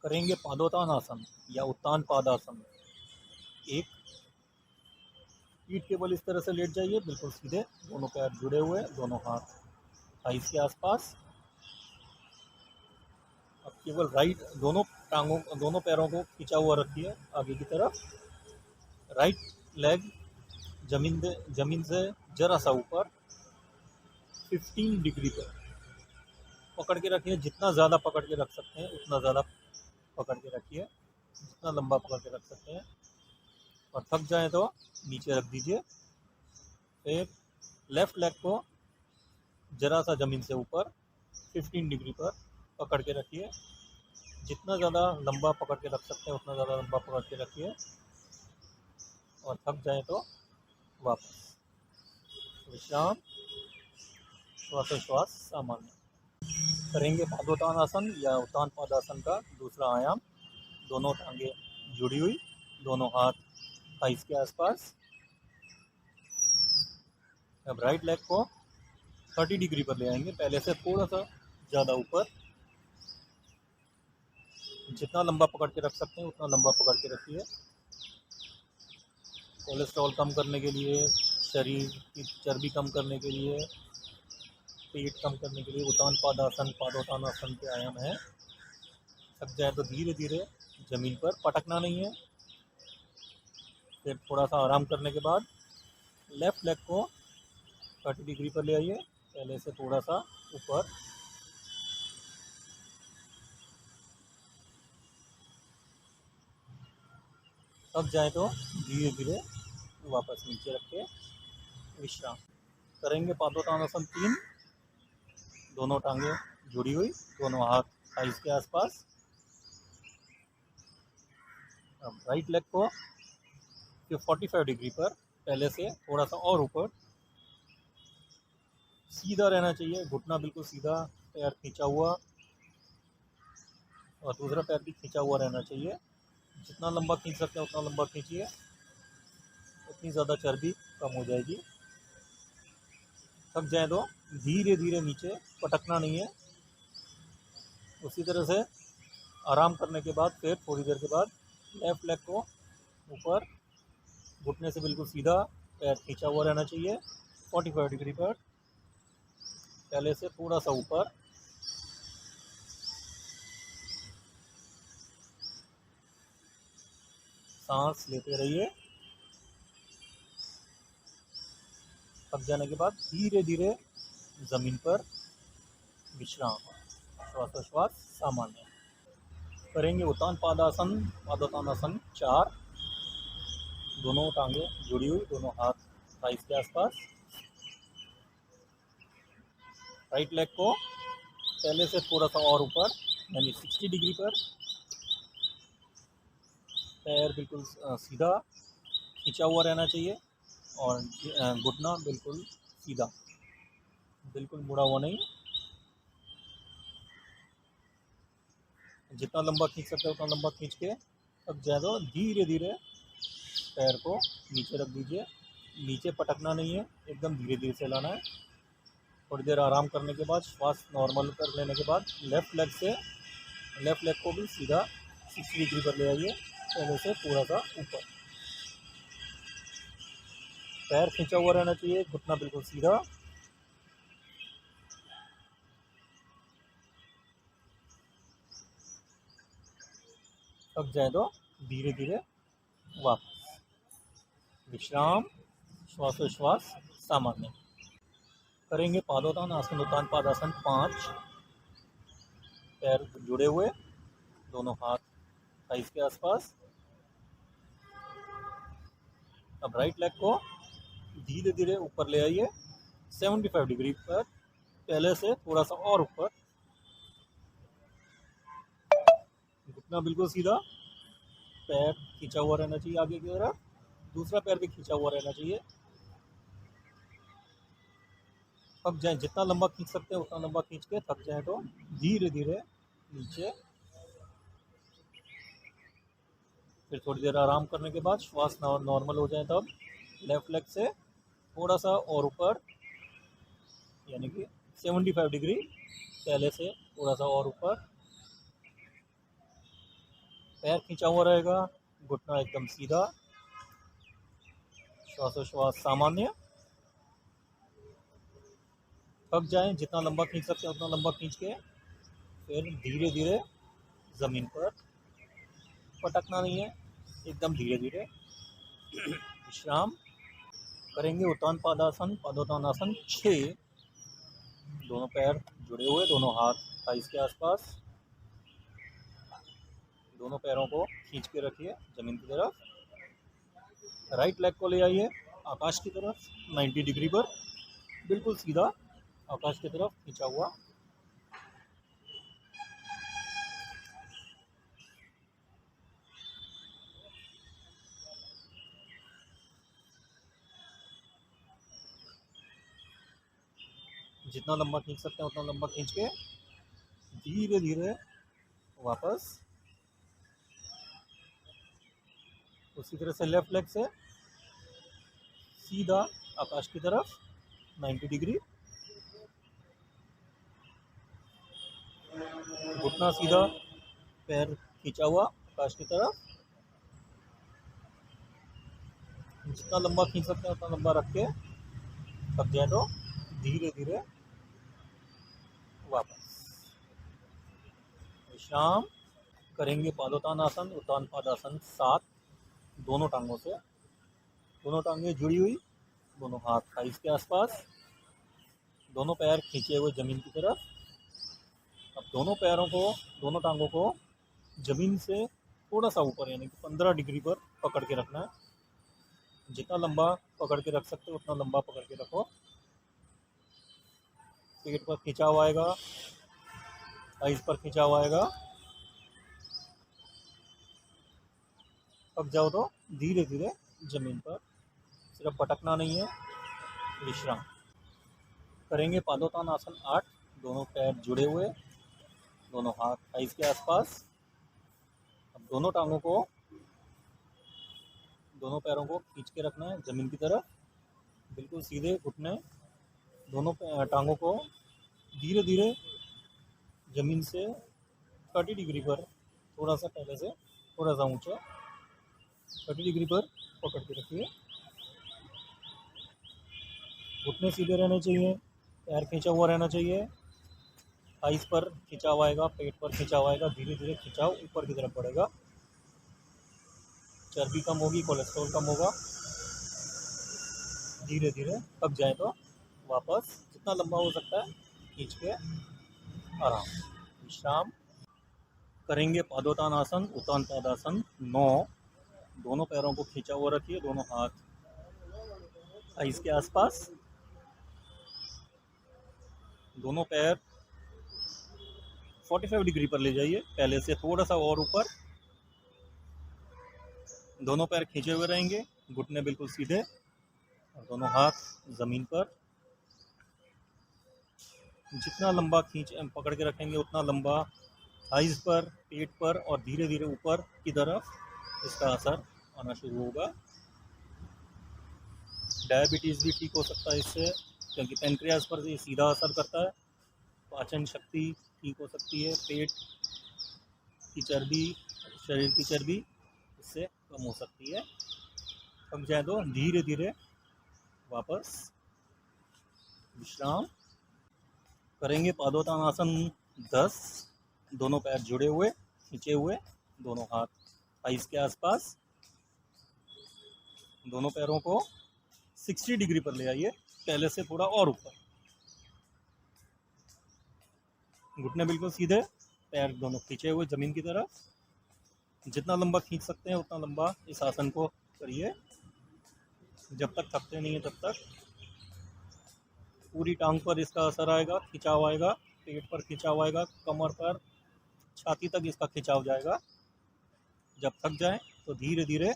करेंगे पादोतानासन या उत्तान पादासन। एक, पीठ केवल इस तरह से लेट जाइए, बिल्कुल सीधे, दोनों पैर जुड़े हुए, दोनों हाथ थाइस के आसपास। अब केवल राइट, दोनों पैरों को खींचा हुआ रखिए आगे की तरफ। राइट लेग जमीन से जरा सा ऊपर 15 डिग्री पर पकड़ के रखिए। जितना ज़्यादा पकड़ के रख सकते हैं उतना ज़्यादा पकड़ के रखिए, जितना लंबा पकड़ के रख सकते हैं। और थक जाए तो नीचे रख दीजिए। फिर लेफ्ट लेग को जरा सा ज़मीन से ऊपर 15 डिग्री पर पकड़ के रखिए। जितना ज़्यादा लंबा पकड़ के रख सकते हैं उतना ज़्यादा लंबा पकड़ के रखिए। और थक जाए तो वापस विश्राम, श्वासोश्वास सामान्य। करेंगे पादोतानासन या उत्तान पादासन का दूसरा आयाम। दोनों टांगे जुड़ी हुई, दोनों हाथ थाइस के आसपास। अब राइट लेग को 30 डिग्री पर ले आएंगे, पहले से थोड़ा सा ज़्यादा ऊपर। जितना लंबा पकड़ के रख सकते हैं उतना लंबा पकड़ के रखिए। कोलेस्ट्रॉल कम करने के लिए, शरीर की चर्बी कम करने के लिए, पेट कम करने के लिए उत्तान पादासन पादोतानासन के आयाम है। थक जाए तो धीरे धीरे ज़मीन पर पटकना नहीं है। फिर थोड़ा सा आराम करने के बाद लेफ़्ट लेग को 30 डिग्री पर ले आइए, पहले से थोड़ा सा ऊपर। थक जाए तो धीरे धीरे वापस नीचे रख के विश्राम। करेंगे पादोतानासन 3। दोनों टांगे जुड़ी हुई, दोनों हाथ थाइस के आसपास। अब राइट लेग को 45 डिग्री पर पहले से थोड़ा सा और ऊपर सीधा रहना चाहिए, घुटना बिल्कुल सीधा, पैर खींचा हुआ और दूसरा पैर भी खींचा हुआ रहना चाहिए। जितना लंबा खींच सकते हैं उतना लंबा खींचिए, उतनी ज़्यादा चर्बी कम हो जाएगी। थक जाए तो धीरे धीरे नीचे पटकना नहीं है। उसी तरह से आराम करने के बाद फिर थोड़ी देर के बाद लेफ़्ट लेग को ऊपर, घुटने से बिल्कुल सीधा, पैर खींचा हुआ रहना चाहिए 45 डिग्री पर, पहले से थोड़ा सा ऊपर। सांस लेते रहिए। थक जाने के बाद धीरे धीरे ज़मीन पर विश्राम, श्वासोश्वास सामान्य। करेंगे उत्तान पादासन पादोतानासन 4। दोनों टांगे जुड़ी हुई, दोनों हाथ थाइस के आसपास। राइट लेग को पहले से थोड़ा सा और ऊपर, यानी 60 डिग्री पर, पैर बिल्कुल सीधा खींचा हुआ रहना चाहिए और घुटना बिल्कुल सीधा, बिल्कुल मुड़ा हुआ नहीं। जितना लंबा खींच सकते हो उतना लंबा खींच के अब ज़्यादा धीरे धीरे पैर को नीचे रख दीजिए। नीचे पटकना नहीं है, एकदम धीरे धीरे से लाना है। थोड़ी देर आराम करने के बाद श्वास नॉर्मल कर लेने के बाद लेफ़्ट लेग को भी सीधा 60 डिग्री पर ले आइए, पहले से थोड़ा सा ऊपर। पैर खींचा हुआ रहना चाहिए, घुटना बिल्कुल सीधा। थक जाए तो धीरे धीरे वापस विश्राम, श्वासोश्वास सामान्य। करेंगे पादोतानासन उत्तान पादासन 5। पैर जुड़े हुए, दोनों हाथ थाइस के आसपास। अब राइट लेग को धीरे धीरे ऊपर ले आइए 75 डिग्री पर, पहले से थोड़ा सा और ऊपर। घुटना बिल्कुल सीधा, पैर खींचा हुआ रहना चाहिए आगे की तरफ, दूसरा पैर भी खींचा हुआ रहना चाहिए। थक जाए, जितना लंबा खींच सकते हैं उतना लंबा खींच के थक जाए तो धीरे धीरे नीचे। फिर थोड़ी देर आराम करने के बाद श्वास नॉर्मल हो जाए तब लेफ़्ट लेग से थोड़ा सा और ऊपर, यानी कि 75 डिग्री, पहले से थोड़ा सा और ऊपर। पैर खींचा हुआ रहेगा, घुटना एकदम सीधा, श्वासोश्वास सामान्य। थक जाएं, जितना लंबा खींच सकते हैं उतना लंबा खींच के फिर धीरे धीरे ज़मीन पर, पटकना नहीं है, एकदम धीरे धीरे विश्राम करेंगे। उत्तान पादासन, पादोत्तानासन 6। दोनों पैर जुड़े हुए, दोनों हाथ थाइस के आसपास, दोनों पैरों को खींच के रखिए जमीन की तरफ। राइट लेग को ले आइए आकाश की तरफ 90 डिग्री पर, बिल्कुल सीधा आकाश की तरफ खींचा हुआ। जितना लंबा खींच सकते हैं उतना लंबा खींच के धीरे धीरे वापस। उसी तरह से लेफ्ट लेग से सीधा आकाश की तरफ 90 डिग्री, घुटना सीधा, पैर खींचा हुआ आकाश की तरफ। जितना लंबा खींच सकते हैं उतना लंबा रख के थक जाए तो धीरे धीरे वापस विश्राम करेंगे। पादोत्तानासन, उत्तान पादासन 7। दोनों टांगों से, दोनों टांगें जुड़ी हुई, दोनों हाथ थाइस के आसपास, दोनों पैर खींचे हुए जमीन की तरफ। अब दोनों पैरों को, दोनों टांगों को जमीन से थोड़ा सा ऊपर यानी कि 15 डिग्री पर पकड़ के रखना है। जितना लंबा पकड़ के रख सकते हो उतना लंबा पकड़ के रखो। पेट पर खिंचाव आएगा, थाइस पर खिंचाव आएगा। थक जाओ तो धीरे धीरे जमीन पर, सिर्फ पटकना नहीं है, विश्राम करेंगे। पादोत्तानासन 8। दोनों पैर जुड़े हुए, दोनों हाथ थाइस के आसपास। अब दोनों टांगों को, दोनों पैरों को खींच के रखना है जमीन की तरफ, बिल्कुल सीधे घुटने। दोनों टांगों को धीरे धीरे जमीन से 30 डिग्री पर, थोड़ा सा पहले से थोड़ा सा ऊंचा 30 डिग्री पर पकड़ के रखिए। घुटने सीधे रहने चाहिए, पैर खींचा हुआ रहना चाहिए, थाइस पर खिंचाव आएगा, पेट पर खिंचाव आएगा। धीरे धीरे खिंचाव ऊपर की तरफ बढ़ेगा, चर्बी कम होगी, कोलेस्ट्रॉल कम होगा। धीरे धीरे थक जाए तो वापस जितना लंबा हो सकता है खींच के आराम विश्राम करेंगे। पादोत्तानासन, उत्तान पादासन 9। दोनों पैरों को खींचा हुआ रखिए, दोनों हाथ थाइस के आसपास, दोनों पैर 45 डिग्री पर ले जाइए, पहले से थोड़ा सा और ऊपर। दोनों पैर खींचे हुए रहेंगे, घुटने बिल्कुल सीधे, और दोनों हाथ ज़मीन पर। जितना लंबा खींच पकड़ के रखेंगे उतना लंबा थाइस पर, पेट पर और धीरे धीरे ऊपर की तरफ इसका असर आना शुरू होगा। डायबिटीज़ भी ठीक हो सकता है इससे, क्योंकि पेनक्रियाज पर ये सीधा असर करता है। पाचन शक्ति ठीक हो सकती है, पेट की चर्बी, शरीर की चर्बी इससे कम हो सकती है। थक जाए तो धीरे धीरे वापस विश्राम करेंगे। पादोत्तानासन 10। दोनों पैर जुड़े हुए, खींचे हुए, दोनों हाथ थाइस के आसपास, दोनों पैरों को 60 डिग्री पर ले आइए, पहले से थोड़ा और ऊपर। घुटने बिल्कुल सीधे, पैर दोनों खींचे हुए जमीन की तरफ। जितना लंबा खींच सकते हैं उतना लंबा इस आसन को करिए, जब तक थकते नहीं है तब तक। पूरी टांग पर इसका असर आएगा, खिंचाव आएगा, पेट पर खिंचाव आएगा, कमर पर, छाती तक इसका खिंचाव जाएगा। जब थक जाए तो धीरे धीरे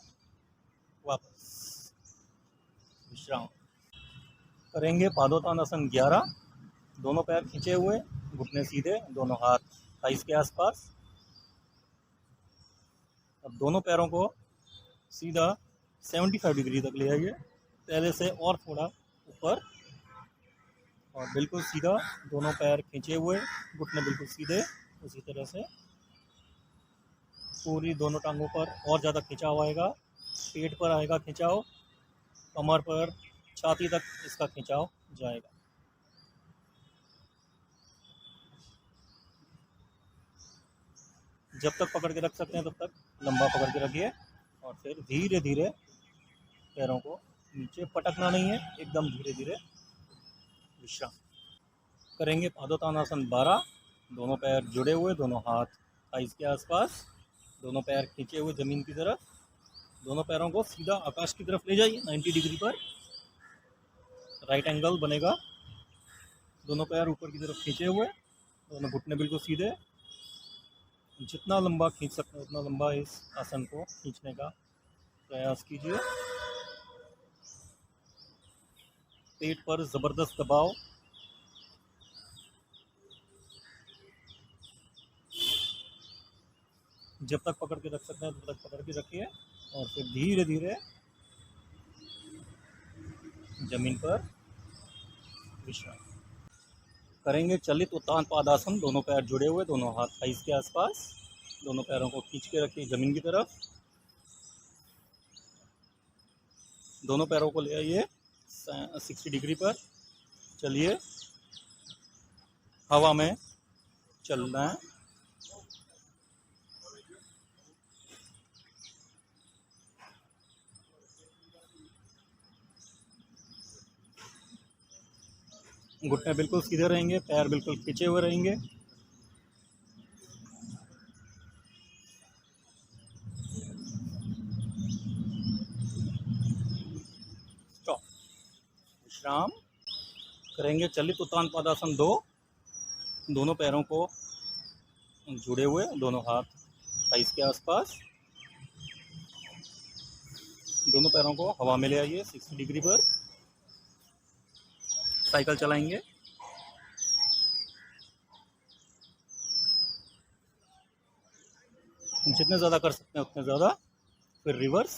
वापस विश्राम करेंगे। पादोत्तानासन 11। दोनों पैर खींचे हुए, घुटने सीधे, दोनों हाथ थाइस के आसपास। अब दोनों पैरों को सीधा 75 डिग्री तक ले आइए, पहले से और थोड़ा ऊपर, और बिल्कुल सीधा, दोनों पैर खींचे हुए, घुटने बिल्कुल सीधे। उसी तरह से पूरी दोनों टांगों पर और ज़्यादा खिंचाव आएगा, पेट पर आएगा खिंचाव, कमर पर, छाती तक इसका खिंचाव जाएगा। जब तक पकड़ के रख सकते हैं तब तक लंबा पकड़ के रखिए और फिर धीरे धीरे पैरों को नीचे, पटकना नहीं है, एकदम धीरे धीरे विश्राम करेंगे। पादोत्तानासन 12। दोनों पैर जुड़े हुए, दोनों हाथ थाइस के आसपास, दोनों पैर खींचे हुए ज़मीन की तरफ, दोनों पैरों को सीधा आकाश की तरफ ले जाइए 90 डिग्री पर, राइट एंगल बनेगा। दोनों पैर ऊपर की तरफ खींचे हुए, दोनों घुटने बिल्कुल सीधे। जितना लंबा खींच सकते हैं उतना लंबा इस आसन को खींचने का प्रयास कीजिए। पेट पर ज़बरदस्त दबाव, जब तक पकड़ के रख सकते हैं तब तक पकड़ के रखिए और फिर धीरे धीरे जमीन पर विश्राम करेंगे। चलित उत्तान पादासन। दोनों पैर जुड़े हुए, दोनों हाथ थाइस के आसपास, दोनों पैरों को खींच के रखिए जमीन की तरफ, दोनों पैरों को ले आइए 60 डिग्री पर। चलिए, हवा में चलना है। घुटने बिल्कुल सीधे रहेंगे, पैर बिल्कुल खींचे हुए रहेंगे। स्टॉप, विश्राम करेंगे। चलित उत्तान पादासन 2। दोनों पैरों को जुड़े हुए, दोनों हाथ थाइस के आसपास, दोनों पैरों को हवा में ले आइए 60 डिग्री पर। साइकिल चलाएंगे। जितने ज़्यादा कर सकते हैं उतने ज़्यादा। फिर रिवर्स,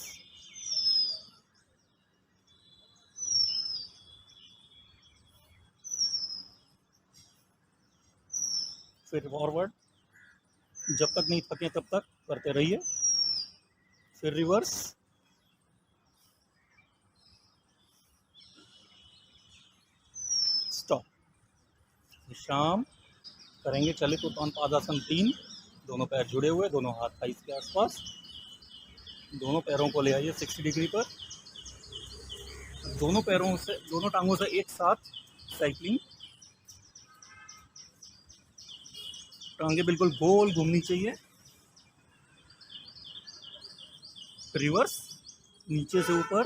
फिर फॉरवर्ड। जब तक नहीं थके तब तक करते रहिए। फिर रिवर्स, स्टॉप, विश्राम करेंगे। चलित उत्तान पादासन 3। दोनों पैर जुड़े हुए, दोनों हाथ थाइस के आसपास, दोनों पैरों को ले आइए 60 डिग्री पर। दोनों पैरों से, दोनों टांगों से एक साथ साइकिलिंग। टांगे बिल्कुल गोल घूमनी चाहिए। रिवर्स, नीचे से ऊपर,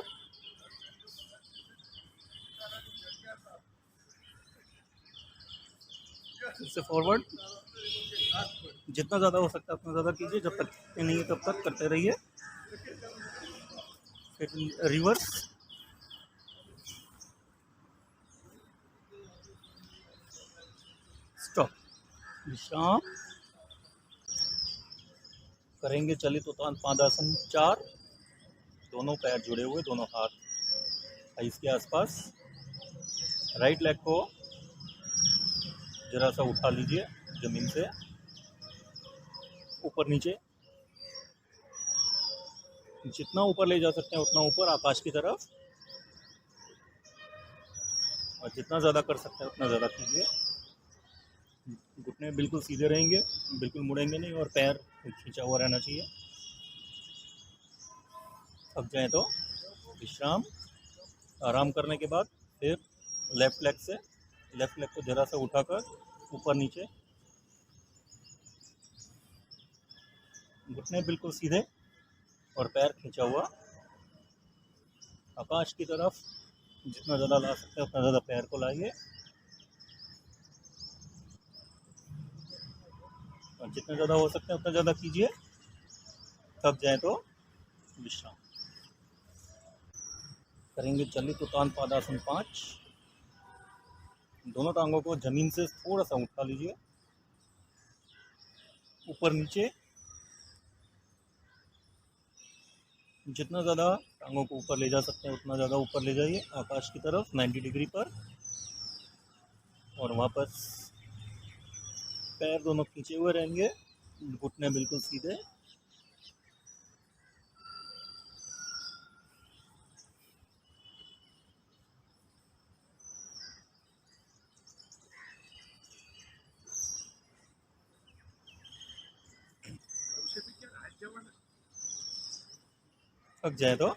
फिर से फॉरवर्ड। जितना ज़्यादा हो सकता है उतना ज़्यादा कीजिए, जब तक नहीं है तब तक करते रहिए। फिर रिवर्स, स्टॉप, विश्राम करेंगे। चलित उत्तान पादासन 4। दोनों पैर जुड़े हुए, दोनों हाथ थाइस के आसपास। राइट लेग को जरा सा उठा लीजिए जमीन से, ऊपर नीचे, जितना ऊपर ले जा सकते हैं उतना ऊपर आकाश की तरफ, और जितना ज़्यादा कर सकते हैं उतना ज़्यादा कीजिए। घुटने बिल्कुल सीधे रहेंगे, बिल्कुल मुड़ेंगे नहीं, और पैर खींचा हुआ रहना चाहिए। थक जाए तो विश्राम। आराम करने के बाद फिर लेफ्ट लेग को ज़रा सा उठाकर ऊपर नीचे, घुटने बिल्कुल सीधे और पैर खींचा हुआ आकाश की तरफ। जितना ज़्यादा ला सकते हैं उतना ज़्यादा पैर को लाइए, और जितना ज़्यादा हो सकते हैं उतना ज़्यादा कीजिए। थक जाए तो विश्राम करेंगे। चलित उत्तान पादासन 5। दोनों टांगों को जमीन से थोड़ा सा उठा लीजिए, ऊपर नीचे। जितना ज़्यादा टांगों को ऊपर ले जा सकते हैं उतना ज़्यादा ऊपर ले जाइए आकाश की तरफ 90 डिग्री पर, और वापस पैर दोनों खींचे हुए रहेंगे, घुटने बिल्कुल सीधे। थक जाए तो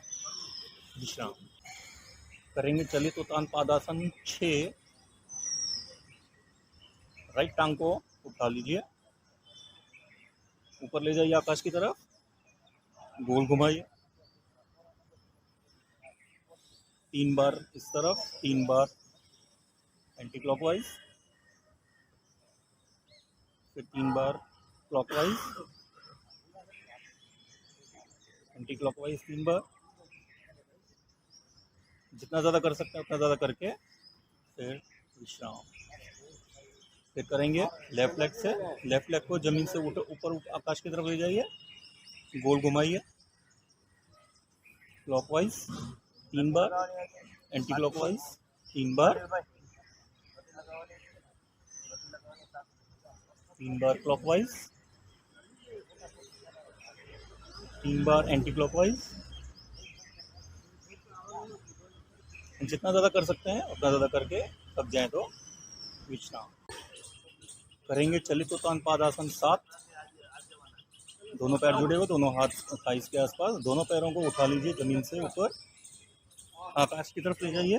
विश्राम करेंगे। चलित उत्तान पादासन 6। राइट टांग को उठा लीजिए, ऊपर ले जाइए आकाश की तरफ, गोल घुमाइए 3 बार इस तरफ, 3 बार एंटी क्लॉकवाइज, फिर 3 बार क्लॉकवाइज, एंटी क्लॉकवाइज 3 बार। जितना ज़्यादा कर सकते हैं उतना ज़्यादा करके फिर विश्राम। फिर करेंगे लेफ्ट लेग से, लेफ्ट लेग को जमीन से ऊपर आकाश की तरफ ले जाइए, गोल घुमाइए क्लॉकवाइज 3 बार, एंटी क्लॉकवाइज 3 बार, 3 बार क्लॉकवाइज, 3 बार एंटी क्लॉकवाइज। जितना ज़्यादा कर सकते हैं उतना ज़्यादा करके थक जाए तो विश्राम करेंगे। चलित उत्तान पादासन 7। दोनों पैर जुड़े हुए, दोनों हाथ थाइस के आसपास, दोनों पैरों को उठा लीजिए जमीन से ऊपर, आकाश की तरफ ले जाइए,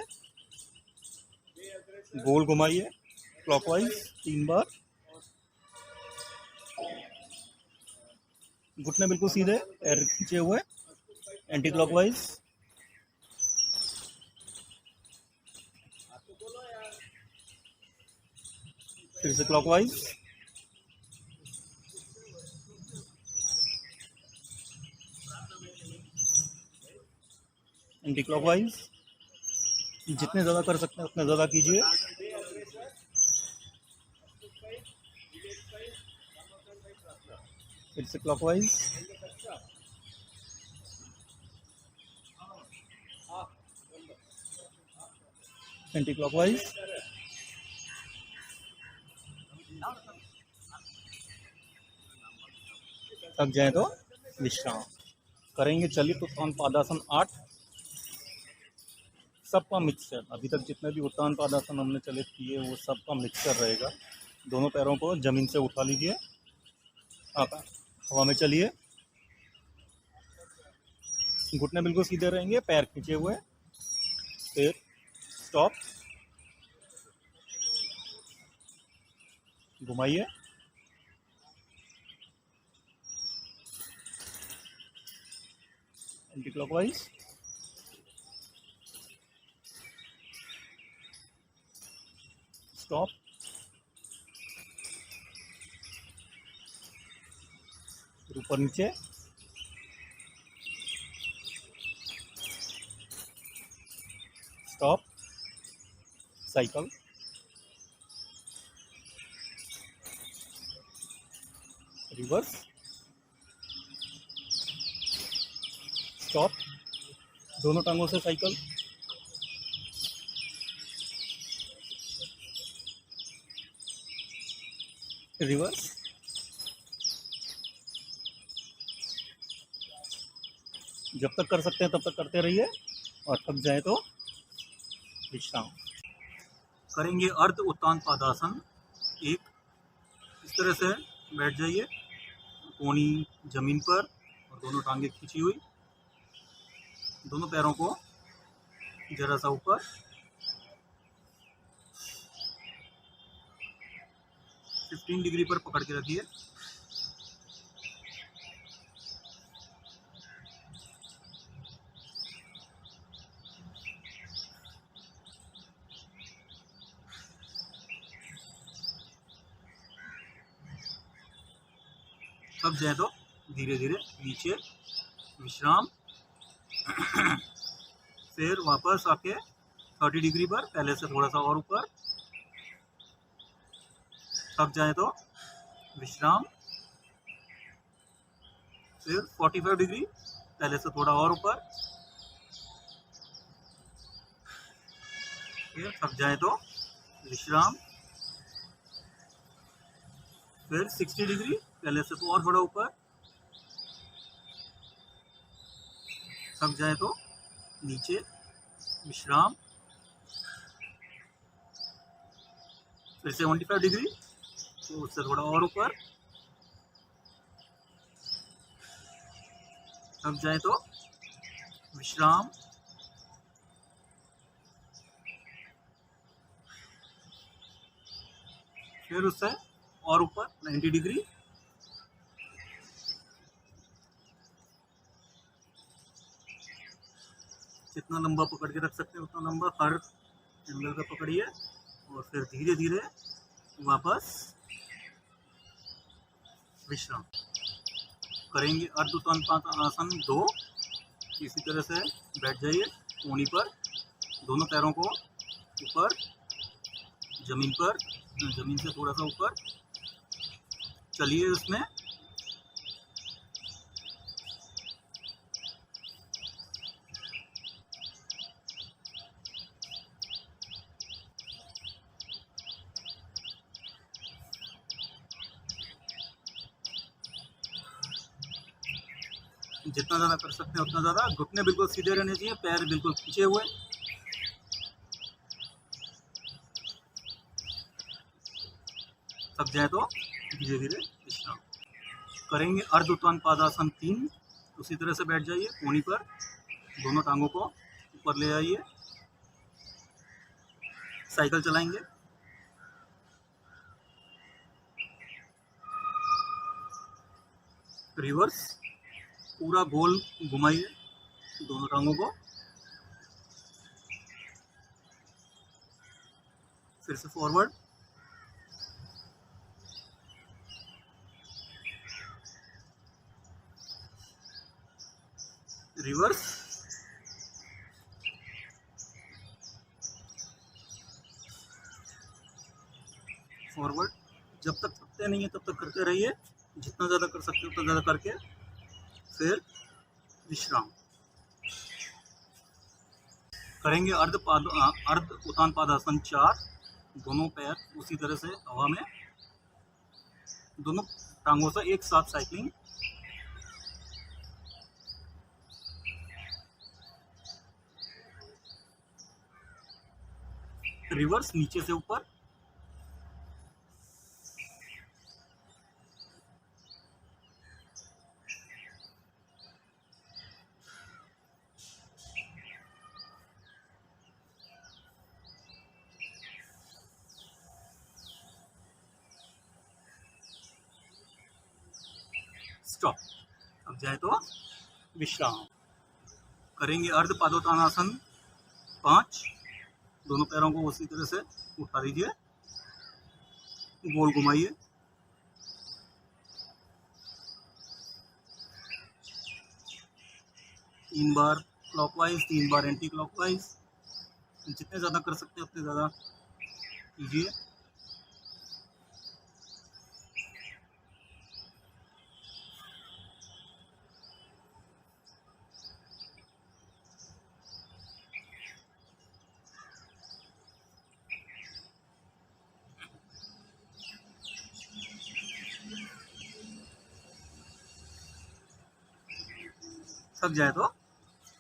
गोल घुमाइए क्लॉकवाइज 3 बार, घुटने बिल्कुल सीधे, पैर खींचे हुए, एंटी क्लॉकवाइज, फिर से क्लॉकवाइज, एंटी क्लॉकवाइज। जितने ज़्यादा कर सकते हैं उतने ज़्यादा कीजिए। फिर से क्लॉकवाइज, एंटी क्लॉकवाइज। थक जाए तो विश्राम करेंगे। चलित उत्तान पादासन 8। सबका मिक्सचर, अभी तक जितने भी उत्तान पादासन हमने चलित किए वो सबका मिक्सचर रहेगा। दोनों पैरों को जमीन से उठा लीजिए, हवा में चलिए, घुटने बिल्कुल सीधे रहेंगे, पैर खींचे हुए, फिर स्टॉप, घुमाइए, एंटी क्लॉकवाइज, स्टॉप, ऊपर नीचे, स्टॉप, साइकिल, रिवर्स, स्टॉप, दोनों टांगों से साइकिल, रिवर्स, जब तक कर सकते हैं तब तक करते रहिए और थक जाए तो विश्राम करेंगे। अर्ध उत्तान पादासन 1। इस तरह से बैठ जाइए, कोहनी जमीन पर और दोनों टांगे खींची हुई, दोनों पैरों को जरा सा ऊपर, 15 डिग्री पर पकड़ के रखिए। थक जाए तो धीरे धीरे नीचे विश्राम फिर वापस आके 30 डिग्री पर, पहले से थोड़ा सा और ऊपर, थक जाए तो विश्राम, फिर 45 डिग्री, पहले से थोड़ा और ऊपर, फिर थक जाए तो विश्राम, फिर 60 डिग्री, पहले से तो और थोड़ा ऊपर, थक जाए तो नीचे विश्राम, फिर 75 डिग्री, तो उससे थोड़ा और ऊपर, अब जाए तो विश्राम। फिर उससे और ऊपर 90 डिग्री। जितना लंबा पकड़ के रख सकते हैं उतना लंबा हर एंगल का पकड़िए और फिर धीरे धीरे वापस विश्राम करेंगे। अर्ध उत्तान आसन 2। इसी तरह से बैठ जाइए कोहनी पर, दोनों पैरों को ऊपर जमीन पर, जमीन से थोड़ा सा ऊपर चलिए उसमें। जितना ज़्यादा कर सकते हैं उतना ज़्यादा। घुटने बिल्कुल सीधे रहने चाहिए, पैर बिल्कुल खींचे हुए। थक जाए तो धीरे धीरे विश्राम करेंगे। अर्ध उत्तान पादासन 3। उसी तरह से बैठ जाइए कोहनी पर, दोनों टांगों को ऊपर ले आइए, साइकिल चलाएंगे। रिवर्स पूरा गोल घुमाइए दोनों टांगों को। फिर से फॉरवर्ड। रिवर्स। फॉरवर्ड। जब तक थकते नहीं है तब तक करते रहिए, जितना ज़्यादा कर सकते हो उतना ज़्यादा करके फिर विश्राम करेंगे। अर्ध उत्तान पादासन 4। दोनों पैर उसी तरह से हवा में, दोनों टांगों से एक साथ साइकिलिंग। रिवर्स नीचे से ऊपर। स्टॉप। अब जाए तो विश्राम करेंगे। अर्ध पादोत्तानासन 5। दोनों पैरों को उसी तरह से उठा दीजिए, गोल घुमाइए। तीन बार क्लॉकवाइज, 3 बार एंटी क्लॉकवाइज। जितने ज़्यादा कर सकते हैं उतने ज़्यादा कीजिए। थक जाए तो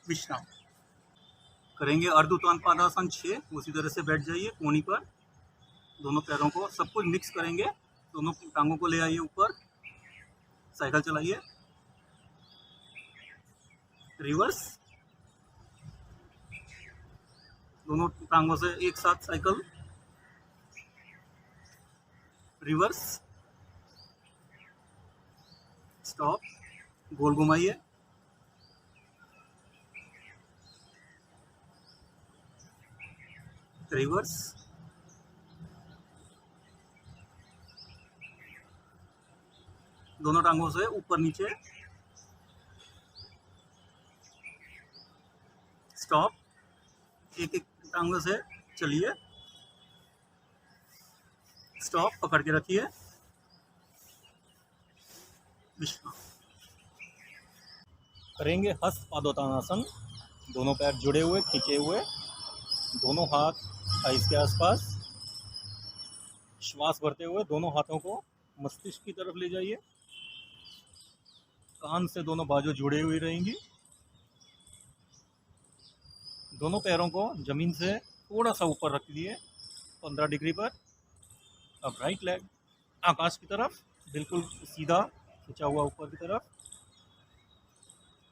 विश्राम करेंगे। अर्ध उत्तान पादासन 6। उसी तरह से बैठ जाइए कोहनी पर, दोनों पैरों को सब कुछ मिक्स करेंगे। दोनों टांगों को ले आइए ऊपर, साइकिल चलाइए। रिवर्स दोनों टांगों से एक साथ साइकिल। रिवर्स। स्टॉप। गोल घुमाइए। रिवर्स। दोनों टांगों से ऊपर नीचे। स्टॉप। एक एक टांगों से चलिए। स्टॉप, पकड़ के रखिए, विश्राम करेंगे। हस्त पादोत्तानासन। दोनों पैर जुड़े हुए, खींचे हुए, दोनों हाथ थाइस के आसपास। श्वास भरते हुए दोनों हाथों को मस्तिष्क की तरफ ले जाइए। कान से दोनों बाजू जुड़े हुई रहेंगी। दोनों पैरों को जमीन से थोड़ा सा ऊपर रख दिए 15 डिग्री पर। अब राइट लेग आकाश की तरफ बिल्कुल सीधा खिंचा हुआ ऊपर की तरफ।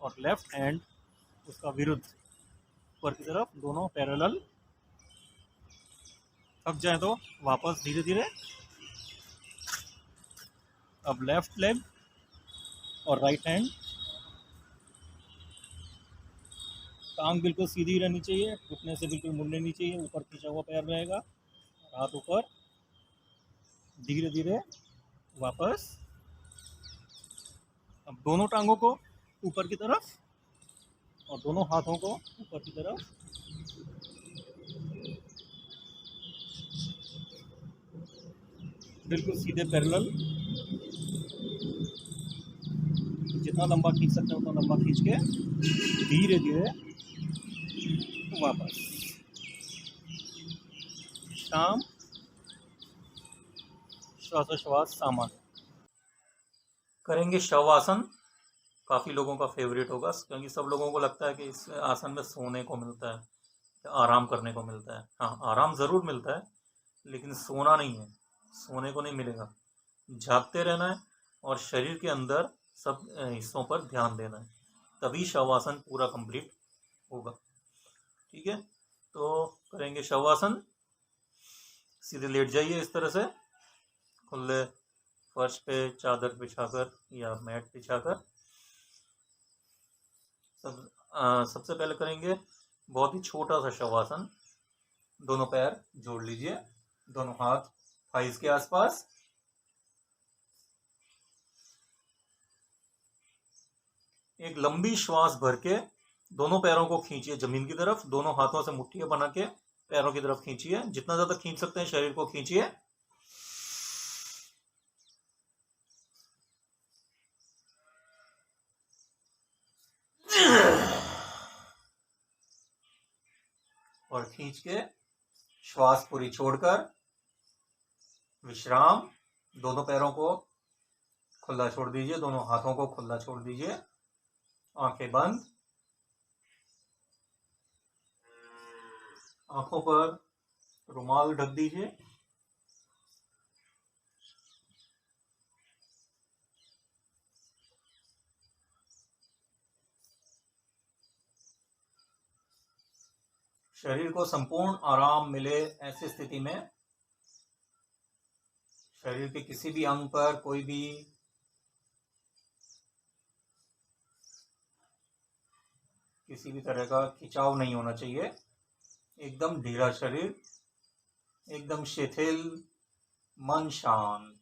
और लेफ्ट हैंड उसका विरुद्ध ऊपर की तरफ, दोनों पैरेलल। थक जाए तो वापस धीरे धीरे। अब लेफ्ट लेग और राइट हैंड, टांग बिल्कुल सीधी रहनी चाहिए, घुटने से बिल्कुल मुड़ने नहीं चाहिए, ऊपर खींचा हुआ पैर रहेगा, हाथ ऊपर, धीरे धीरे वापस। अब दोनों टांगों को ऊपर की तरफ और दोनों हाथों को ऊपर की तरफ, बिल्कुल सीधे पैरेलल। जितना लंबा खींच सकते हैं उतना लंबा खींच के धीरे धीरे वापस। शाम श्वासोश्वास सामान्य। करेंगे शवासन। काफ़ी लोगों का फेवरेट होगा, क्योंकि सब लोगों को लगता है कि इस आसन में सोने को मिलता है, आराम करने को मिलता है। हाँ, आराम ज़रूर मिलता है, लेकिन सोना नहीं है, सोने को नहीं मिलेगा। जागते रहना है और शरीर के अंदर सब हिस्सों पर ध्यान देना है, तभी शवासन पूरा कंप्लीट होगा। ठीक है, तो करेंगे शवासन। सीधे लेट जाइए इस तरह से, खुले फर्श पे चादर बिछाकर या मैट बिछाकर। सबसे पहले करेंगे बहुत ही छोटा सा शवासन। दोनों पैर जोड़ लीजिए, दोनों हाथ थाइस के आसपास। एक लंबी श्वास भर के दोनों पैरों को खींचिए जमीन की तरफ, दोनों हाथों से मुट्ठियां बना के पैरों की तरफ खींचिए, जितना ज्यादा खींच सकते हैं शरीर को खींचिए। और खींच के श्वास पूरी छोड़कर विश्राम। दोनों पैरों को खुला छोड़ दीजिए, दोनों हाथों को खुला छोड़ दीजिए, आंखें बंद। आंखों पर रुमाल ढक दीजिए। शरीर को संपूर्ण आराम मिले, ऐसी स्थिति में शरीर के किसी भी अंग पर कोई भी किसी भी तरह का खिंचाव नहीं होना चाहिए। एकदम ढीला शरीर, एकदम शिथिल, मन शांत।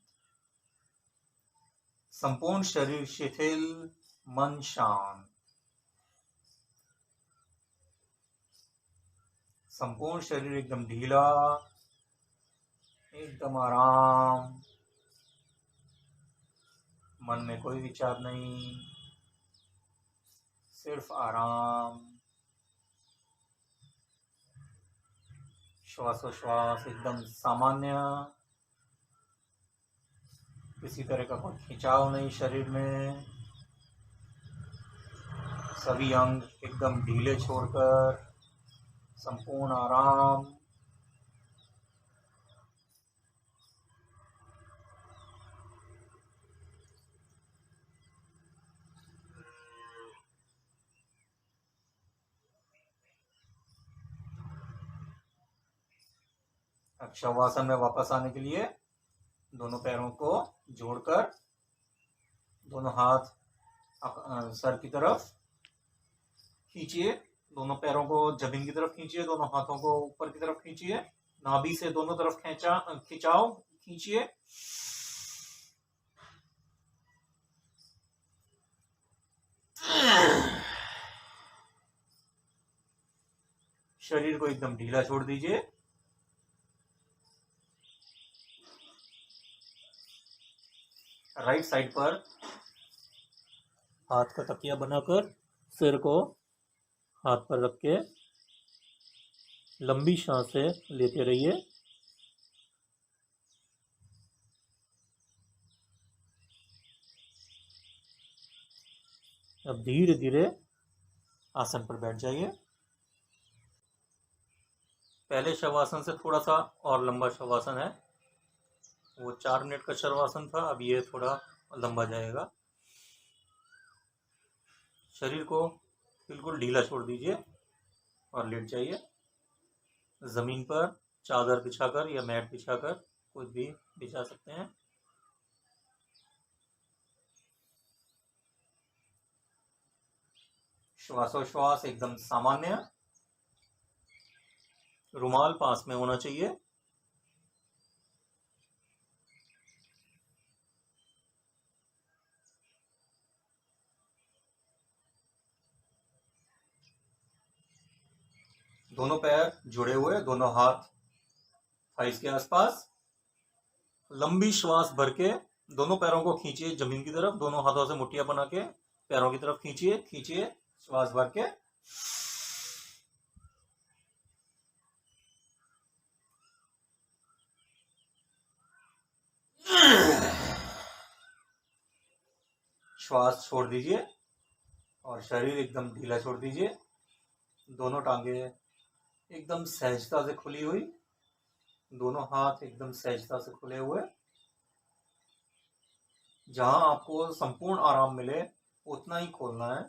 संपूर्ण शरीर शिथिल, मन शांत। संपूर्ण शरीर एकदम ढीला, एकदम आराम। मन में कोई विचार नहीं, सिर्फ आराम। श्वासोश्वास एकदम सामान्य, किसी तरह का कोई खिंचाव नहीं शरीर में। सभी अंग एकदम ढीले छोड़कर संपूर्ण आराम। अब शवासन में वापस आने के लिए दोनों पैरों को जोड़कर दोनों हाथ सर की तरफ खींचिए, दोनों पैरों को जमीन की तरफ खींचिए, दोनों हाथों को ऊपर की तरफ खींचिए, नाभि से दोनों तरफ खिंचाओ, खींचिए। शरीर को एकदम ढीला छोड़ दीजिए। राइट साइड पर हाथ का तकिया बनाकर सिर को हाथ पर रख के लंबी सांसें लेते रहिए। अब धीरे धीरे आसन पर बैठ जाइए। पहले शवासन से थोड़ा सा और लंबा शवासन है, वो 4 मिनट का शवासन था, अब ये थोड़ा लंबा जाएगा। शरीर को बिल्कुल ढीला छोड़ दीजिए और लेट जाइए ज़मीन पर, चादर बिछाकर या मैट बिछाकर, कुछ भी बिछा सकते हैं। श्वासोश्वास एकदम सामान्य, रुमाल पास में होना चाहिए। दोनों पैर जुड़े हुए, दोनों हाथ थाइस के आसपास। लंबी श्वास भर के दोनों पैरों को खींचिए जमीन की तरफ, दोनों हाथों से मुट्ठियां बना के पैरों की तरफ खींचिए, खींचिए श्वास भर के। श्वास छोड़ दीजिए और शरीर एकदम ढीला छोड़ दीजिए। दोनों टांगे एकदम सहजता से खुली हुई, दोनों हाथ एकदम सहजता से खुले हुए। जहां आपको संपूर्ण आराम मिले उतना ही खोलना है।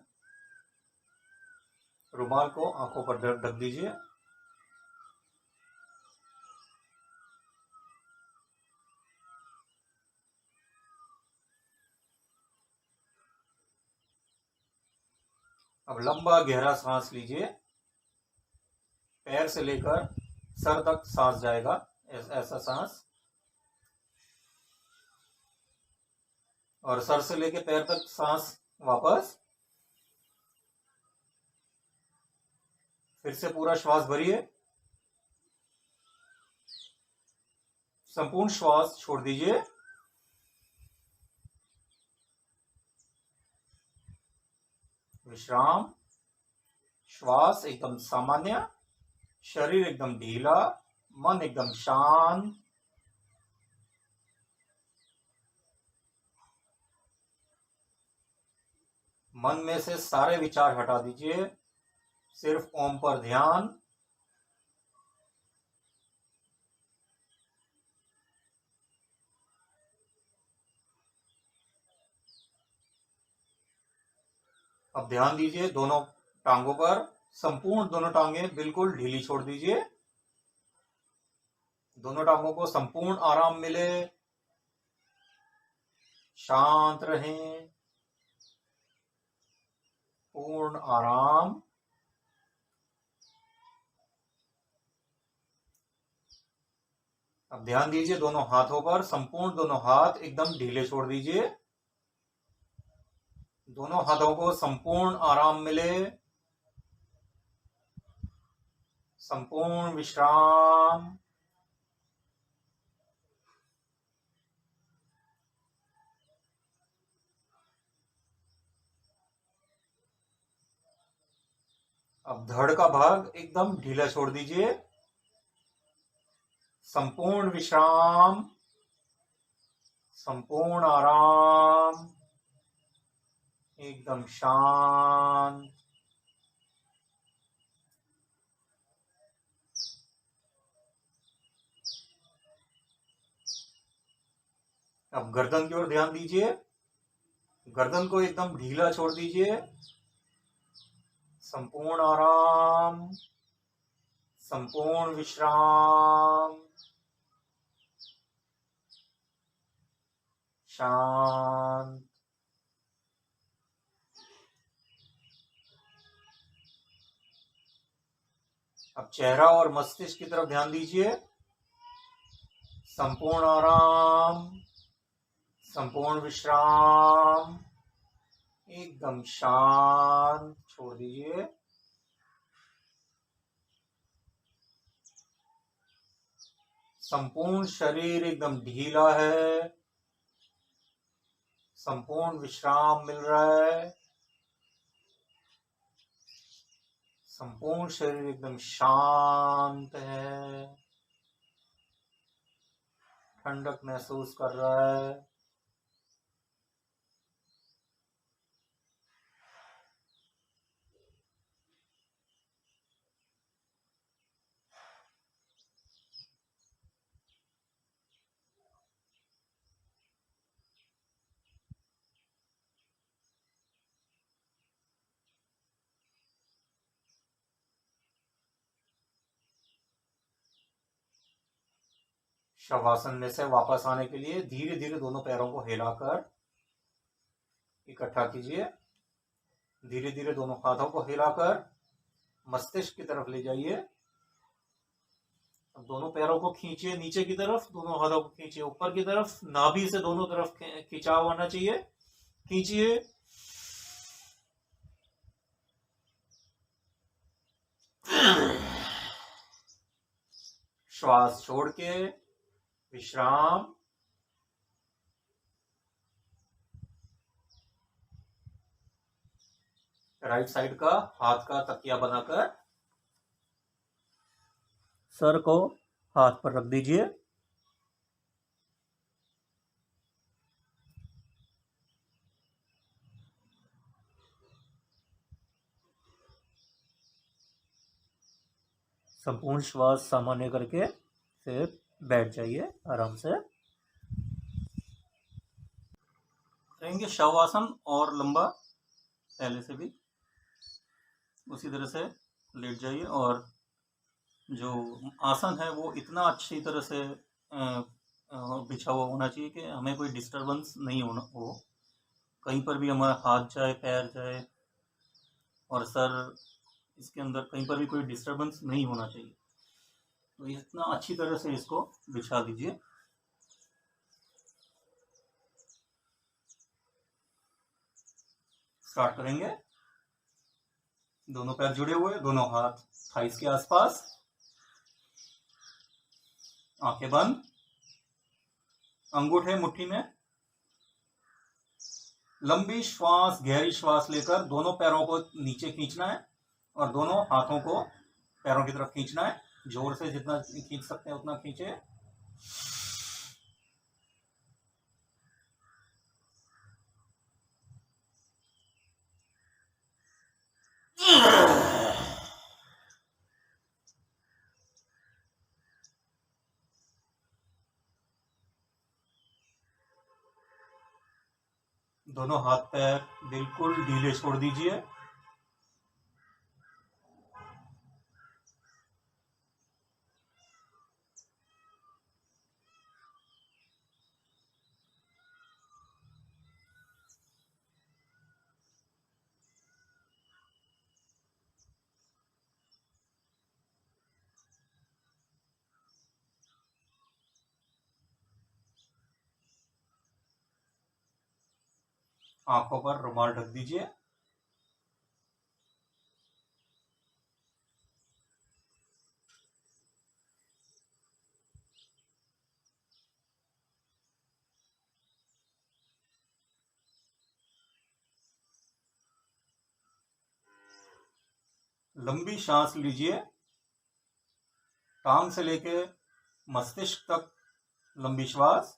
रुमाल को आंखों पर ढक दीजिए। अब लंबा गहरा सांस लीजिए, पैर से लेकर सर तक सांस जाएगा, ऐसा सांस। और सर से लेकर पैर तक सांस वापस। फिर से पूरा श्वास भरिए, संपूर्ण श्वास छोड़ दीजिए। विश्राम, श्वास एकदम सामान्य, शरीर एकदम ढीला, मन एकदम शांत। मन में से सारे विचार हटा दीजिए, सिर्फ ओम पर ध्यान। अब ध्यान दीजिए दोनों टांगों पर, संपूर्ण दोनों टांगे बिल्कुल ढीली छोड़ दीजिए। दोनों टांगों को संपूर्ण आराम मिले, शांत रहें, पूर्ण आराम। अब ध्यान दीजिए दोनों हाथों पर, संपूर्ण दोनों हाथ एकदम ढीले छोड़ दीजिए। दोनों हाथों को संपूर्ण आराम मिले, संपूर्ण विश्राम। अब धड़ का भाग एकदम ढीला छोड़ दीजिए, संपूर्ण विश्राम, संपूर्ण आराम, एकदम शांत। अब गर्दन की ओर ध्यान दीजिए, गर्दन को एकदम ढीला छोड़ दीजिए, संपूर्ण आराम, संपूर्ण विश्राम, शांत। अब चेहरा और मस्तिष्क की तरफ ध्यान दीजिए, संपूर्ण आराम, संपूर्ण विश्राम, एकदम शांत छोड़ दीजिए। संपूर्ण शरीर एकदम ढीला है, संपूर्ण विश्राम मिल रहा है, संपूर्ण शरीर एकदम शांत है, ठंडक महसूस कर रहा है। शवासन में से वापस आने के लिए धीरे धीरे दोनों पैरों को हिलाकर इकट्ठा कीजिए। धीरे धीरे दोनों हाथों को हिलाकर मस्तिष्क की तरफ ले जाइए। अब दोनों पैरों को खींचिए नीचे की तरफ, दोनों हाथों को खींचिए ऊपर की तरफ। नाभि से दोनों तरफ खिंचाव आना चाहिए। खींचिए, श्वास छोड़ के विश्राम। राइट साइड का हाथ का तकिया बनाकर सर को हाथ पर रख दीजिए। संपूर्ण श्वास सामान्य करके फिर बैठ जाइए आराम से। करेंगे शवासन और लंबा, पहले से भी उसी तरह से लेट जाइए। और जो आसन है वो इतना अच्छी तरह से बिछा हुआ होना चाहिए कि हमें कोई डिस्टरबेंस नहीं होना हो, कहीं पर भी हमारा हाथ जाए, पैर जाए और सर, इसके अंदर कहीं पर भी कोई डिस्टरबेंस नहीं होना चाहिए। तो इतना अच्छी तरह से इसको बिछा दीजिए। स्टार्ट करेंगे। दोनों पैर जुड़े हुए, दोनों हाथ थाइस के आसपास, आंखें बंद, अंगूठे मुट्ठी में। लंबी श्वास, गहरी श्वास लेकर दोनों पैरों को नीचे खींचना है और दोनों हाथों को पैरों की तरफ खींचना है। जोर से जितना खींच सकते हैं उतना खींचे। दोनों हाथ पैर बिल्कुल ढीले छोड़ दीजिए। आंखों पर रुमाल ढक दीजिए। लंबी सांस लीजिए। टांग से लेके मस्तिष्क तक लंबी श्वास,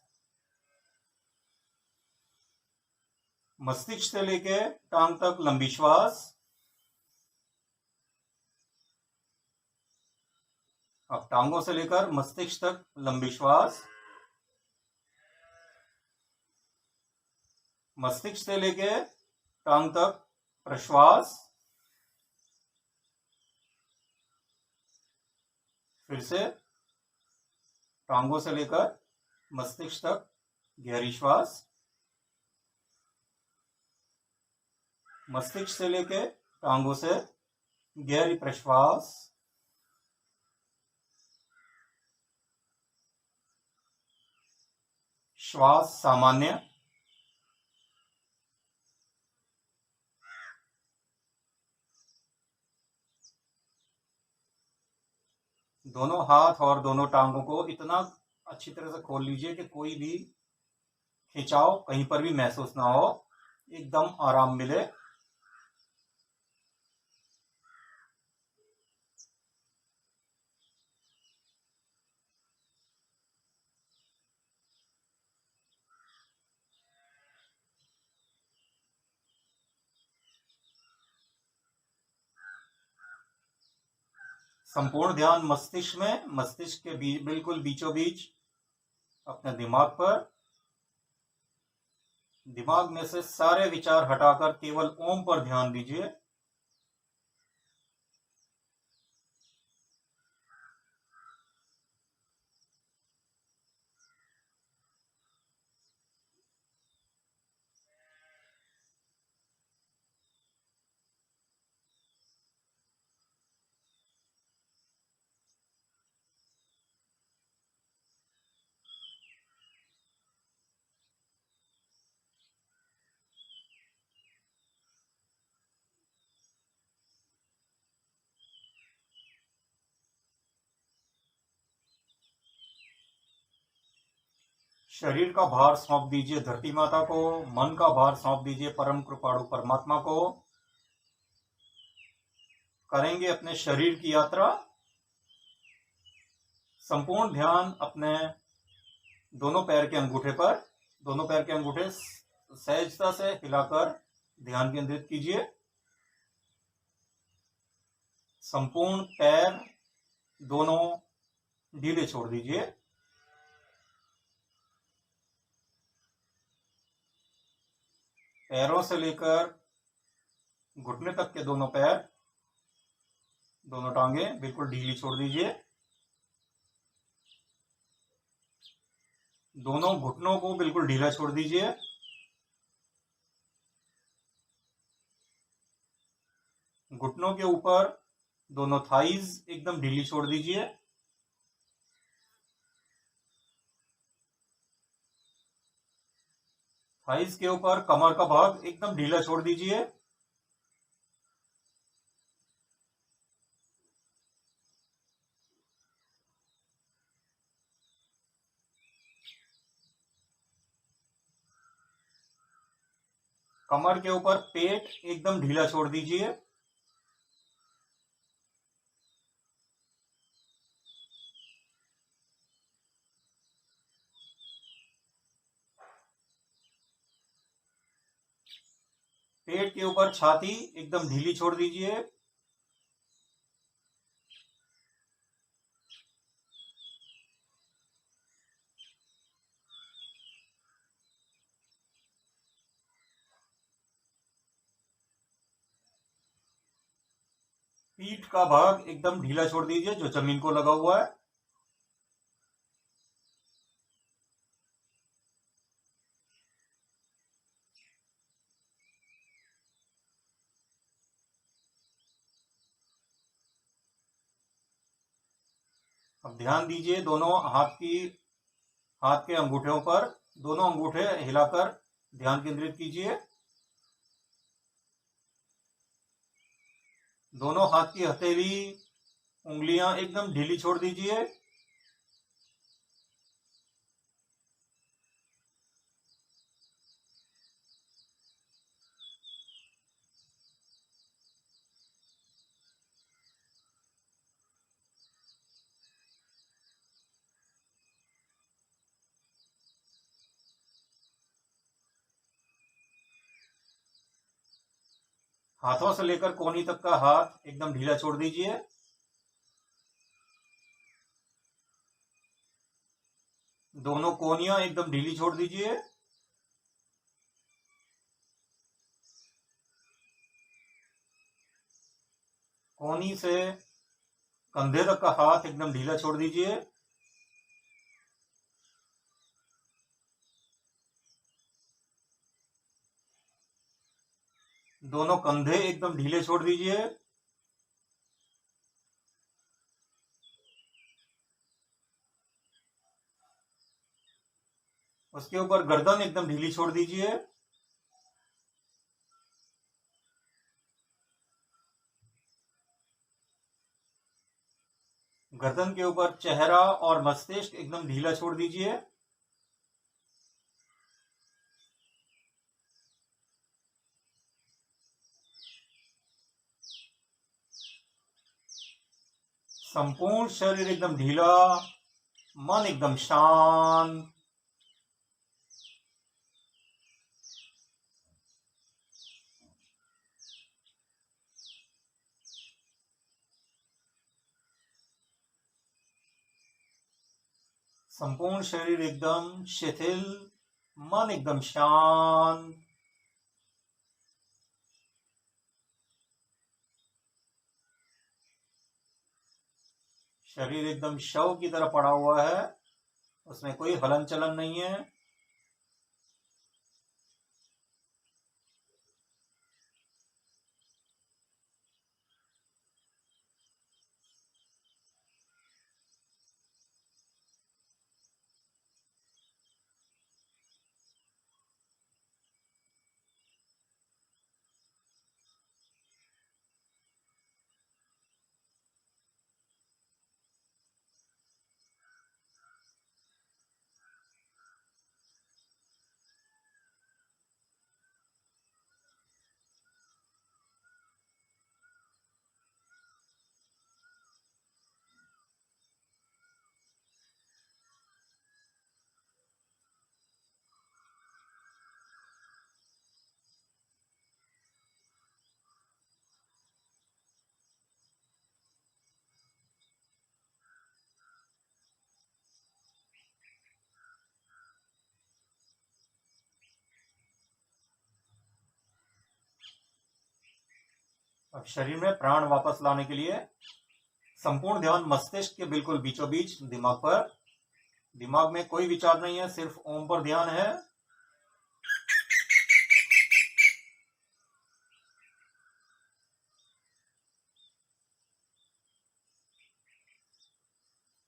मस्तिष्क से लेके टांग तक लंबी श्वास। अब टांगों से लेकर मस्तिष्क तक लंबी श्वास, मस्तिष्क से लेके टांग तक प्रश्वास। फिर से टांगों से लेकर मस्तिष्क तक गहरी श्वास, मस्तिष्क से लेके टांगों से गहरी प्रश्वास। श्वास सामान्य। दोनों हाथ और दोनों टांगों को इतना अच्छी तरह से खोल लीजिए कि कोई भी खिंचाव कहीं पर भी महसूस ना हो, एकदम आराम मिले। संपूर्ण ध्यान मस्तिष्क में, मस्तिष्क के बिल्कुल बीचों बीच अपने दिमाग पर। दिमाग में से सारे विचार हटाकर केवल ओम पर ध्यान दीजिए। शरीर का भार सौंप दीजिए धरती माता को, मन का भार सौंप दीजिए परम कृपाणु परमात्मा को। करेंगे अपने शरीर की यात्रा। संपूर्ण ध्यान अपने दोनों पैर के अंगूठे पर, दोनों पैर के अंगूठे सहजता से हिलाकर ध्यान केंद्रित कीजिए। संपूर्ण पैर दोनों ढीले छोड़ दीजिए। पैरों से लेकर घुटने तक के दोनों पैर, दोनों टांगे बिल्कुल ढीली छोड़ दीजिए। दोनों घुटनों को बिल्कुल ढीला छोड़ दीजिए। घुटनों के ऊपर दोनों थाइज एकदम ढीली छोड़ दीजिए। थाइज के ऊपर कमर का भाग एकदम ढीला छोड़ दीजिए। कमर के ऊपर पेट एकदम ढीला छोड़ दीजिए। पेट के ऊपर छाती एकदम ढीली छोड़ दीजिए। पीठ का भाग एकदम ढीला छोड़ दीजिए जो जमीन को लगा हुआ है। अब ध्यान दीजिए दोनों हाथ के अंगूठों पर, दोनों अंगूठे हिलाकर ध्यान केंद्रित कीजिए। दोनों हाथ की हथेली, उंगलियां एकदम ढीली छोड़ दीजिए। हाथों से लेकर कोहनी तक का हाथ एकदम ढीला छोड़ दीजिए। दोनों कोहनियां एकदम ढीली छोड़ दीजिए। कोहनी से कंधे तक का हाथ एकदम ढीला छोड़ दीजिए। दोनों कंधे एकदम ढीले छोड़ दीजिए। उसके ऊपर गर्दन एकदम ढीली छोड़ दीजिए। गर्दन के ऊपर चेहरा और मस्तिष्क एकदम ढीला छोड़ दीजिए। संपूर्ण शरीर एकदम ढीला, मन एकदम शांत। संपूर्ण शरीर एकदम शिथिल, मन एकदम शांत। शरीर एकदम शव की तरह पड़ा हुआ है, उसमें कोई हलन चलन नहीं है। अब शरीर में प्राण वापस लाने के लिए संपूर्ण ध्यान मस्तिष्क के बिल्कुल बीचों बीच दिमाग पर। दिमाग में कोई विचार नहीं है, सिर्फ ओम पर ध्यान है।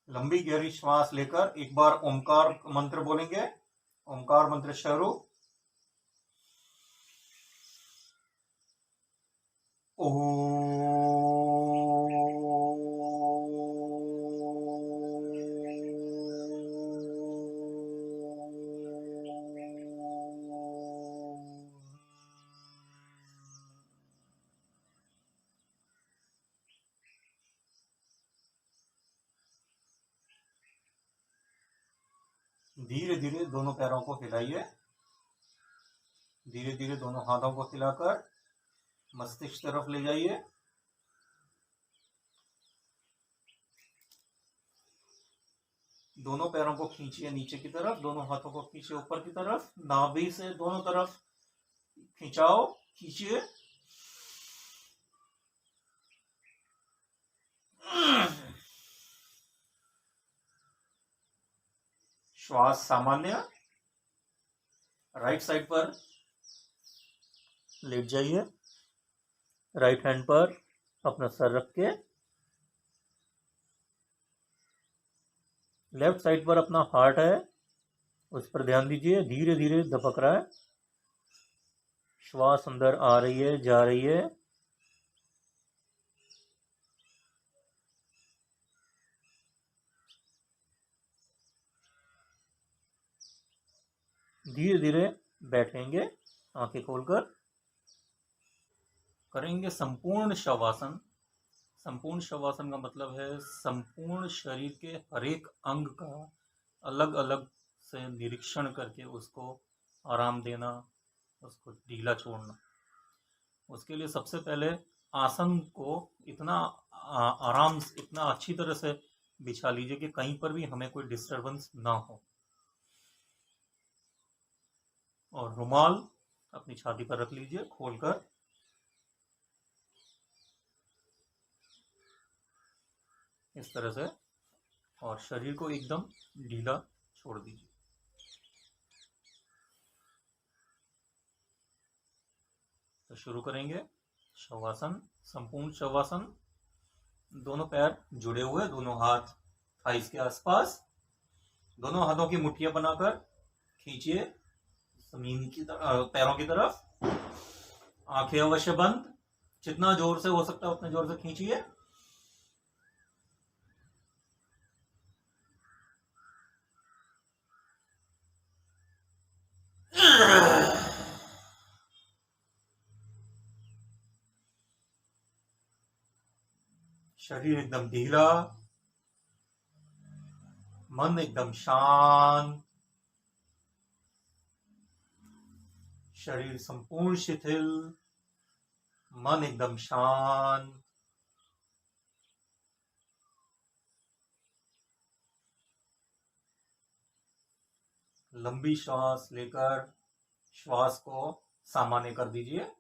लंबी गहरी श्वास लेकर एक बार ओमकार मंत्र बोलेंगे। ओमकार मंत्र शुरू। धीरे धीरे दोनों पैरों को हिलाइए। धीरे धीरे दोनों हाथों को हिलाकर मस्तिष्क तरफ ले जाइए। दोनों पैरों को खींचिए नीचे की तरफ, दोनों हाथों को खींचिए ऊपर की तरफ। नाभि से दोनों तरफ खिंचाओ, खींचिए। श्वास सामान्य। राइट साइड पर लेट जाइए। राइट हैंड पर अपना सर रख के लेफ्ट साइड पर अपना हार्ट है, उस पर ध्यान दीजिए। धीरे धीरे धपक रहा है। श्वास अंदर आ रही है, जा रही है। धीरे धीरे बैठेंगे, आंखें खोलकर करेंगे संपूर्ण शवासन। संपूर्ण शवासन का मतलब है संपूर्ण शरीर के हर एक अंग का अलग अलग से निरीक्षण करके उसको आराम देना, उसको ढीला छोड़ना। उसके लिए सबसे पहले आसन को इतना आराम से, इतना अच्छी तरह से बिछा लीजिए कि कहीं पर भी हमें कोई डिस्टरबेंस ना हो। और रुमाल अपनी छाती पर रख लीजिए खोलकर। इस तरह से, और शरीर को एकदम ढीला छोड़ दीजिए। तो शुरू करेंगे शवासन, संपूर्ण शवासन। दोनों पैर जुड़े हुए, दोनों हाथ थाइस के आसपास। दोनों हाथों की मुट्ठियां बनाकर खींचिए जमीन की तरफ, पैरों की तरफ। आंखें अवश्य बंद। जितना जोर से हो सकता है उतने जोर से खींचिए। शरीर एकदम ढीला, मन एकदम शांत, शरीर संपूर्ण शिथिल, मन एकदम शांत। लंबी श्वास लेकर श्वास को सामान्य कर दीजिए।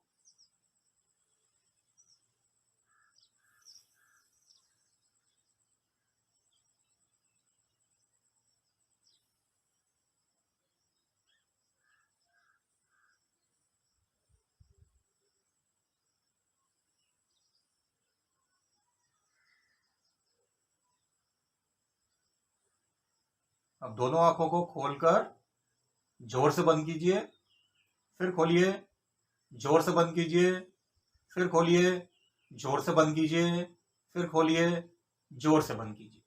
अब दोनों आंखों को खोलकर जोर से बंद कीजिए, फिर खोलिए, जोर से बंद कीजिए, फिर खोलिए, जोर से बंद कीजिए, फिर खोलिए, जोर से बंद कीजिए।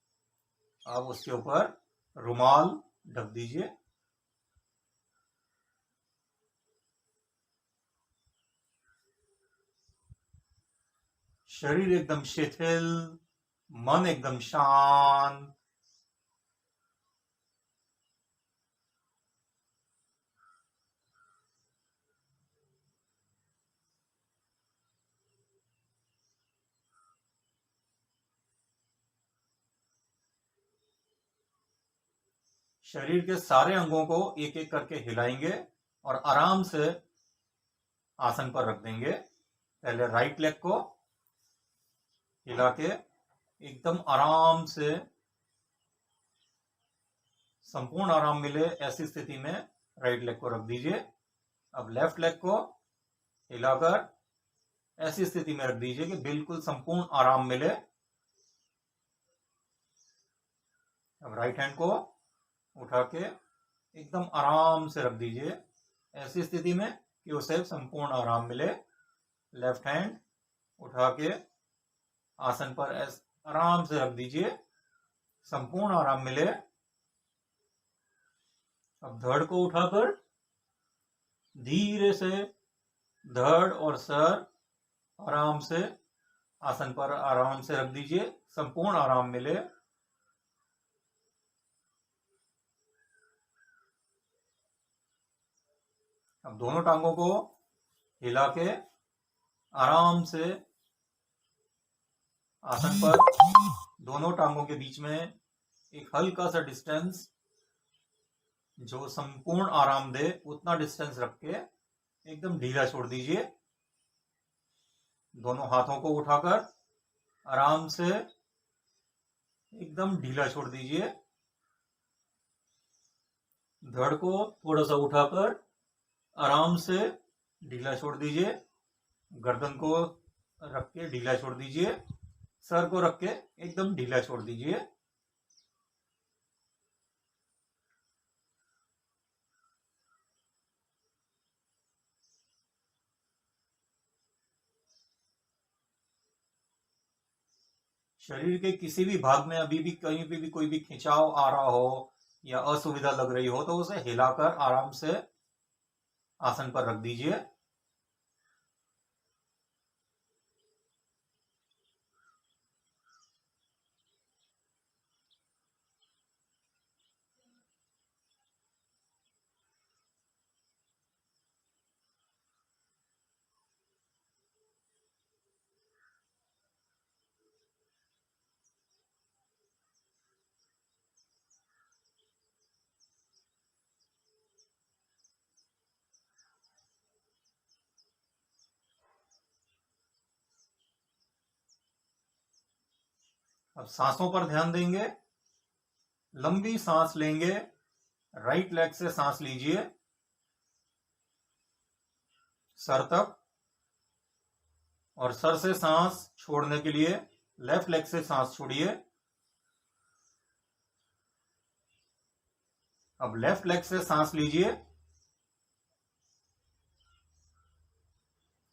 अब उसके ऊपर रुमाल ढक दीजिए। शरीर एकदम शिथिल, मन एकदम शांत। शरीर के सारे अंगों को एक एक करके हिलाएंगे और आराम से आसन पर रख देंगे। पहले राइट लेग को, हिला के एकदम आराम से, संपूर्ण आराम मिले ऐसी स्थिति में राइट लेग को रख दीजिए। अब लेफ्ट लेग को हिलाकर ऐसी स्थिति में रख दीजिए कि बिल्कुल संपूर्ण आराम मिले। अब राइट हैंड को उठा के एकदम आराम से रख दीजिए ऐसी स्थिति में कि उसे संपूर्ण आराम मिले। लेफ्ट हैंड उठा के आसन पर आराम से रख दीजिए, संपूर्ण आराम मिले। अब धड़ को उठाकर धीरे से धड़ और सर आराम से आसन पर आराम से रख दीजिए, संपूर्ण आराम मिले। अब दोनों टांगों को हिला के आराम से आसन पर दोनों टांगों के बीच में एक हल्का सा डिस्टेंस, जो संपूर्ण आराम दे उतना डिस्टेंस रख के एकदम ढीला छोड़ दीजिए। दोनों हाथों को उठाकर आराम से एकदम ढीला छोड़ दीजिए। धड़ को थोड़ा सा उठाकर आराम से ढीला छोड़ दीजिए। गर्दन को रख के ढीला छोड़ दीजिए। सर को रख के एकदम ढीला छोड़ दीजिए। शरीर के किसी भी भाग में अभी भी कहीं पे भी कोई भी खिंचाव आ रहा हो या असुविधा लग रही हो तो उसे हिलाकर आराम से आसन पर रख दीजिए। अब सांसों पर ध्यान देंगे। लंबी सांस लेंगे, राइट लेग से सांस लीजिए सर तक, और सर से सांस छोड़ने के लिए लेफ्ट लेग से सांस छोड़िए। अब लेफ्ट लेग से सांस लीजिए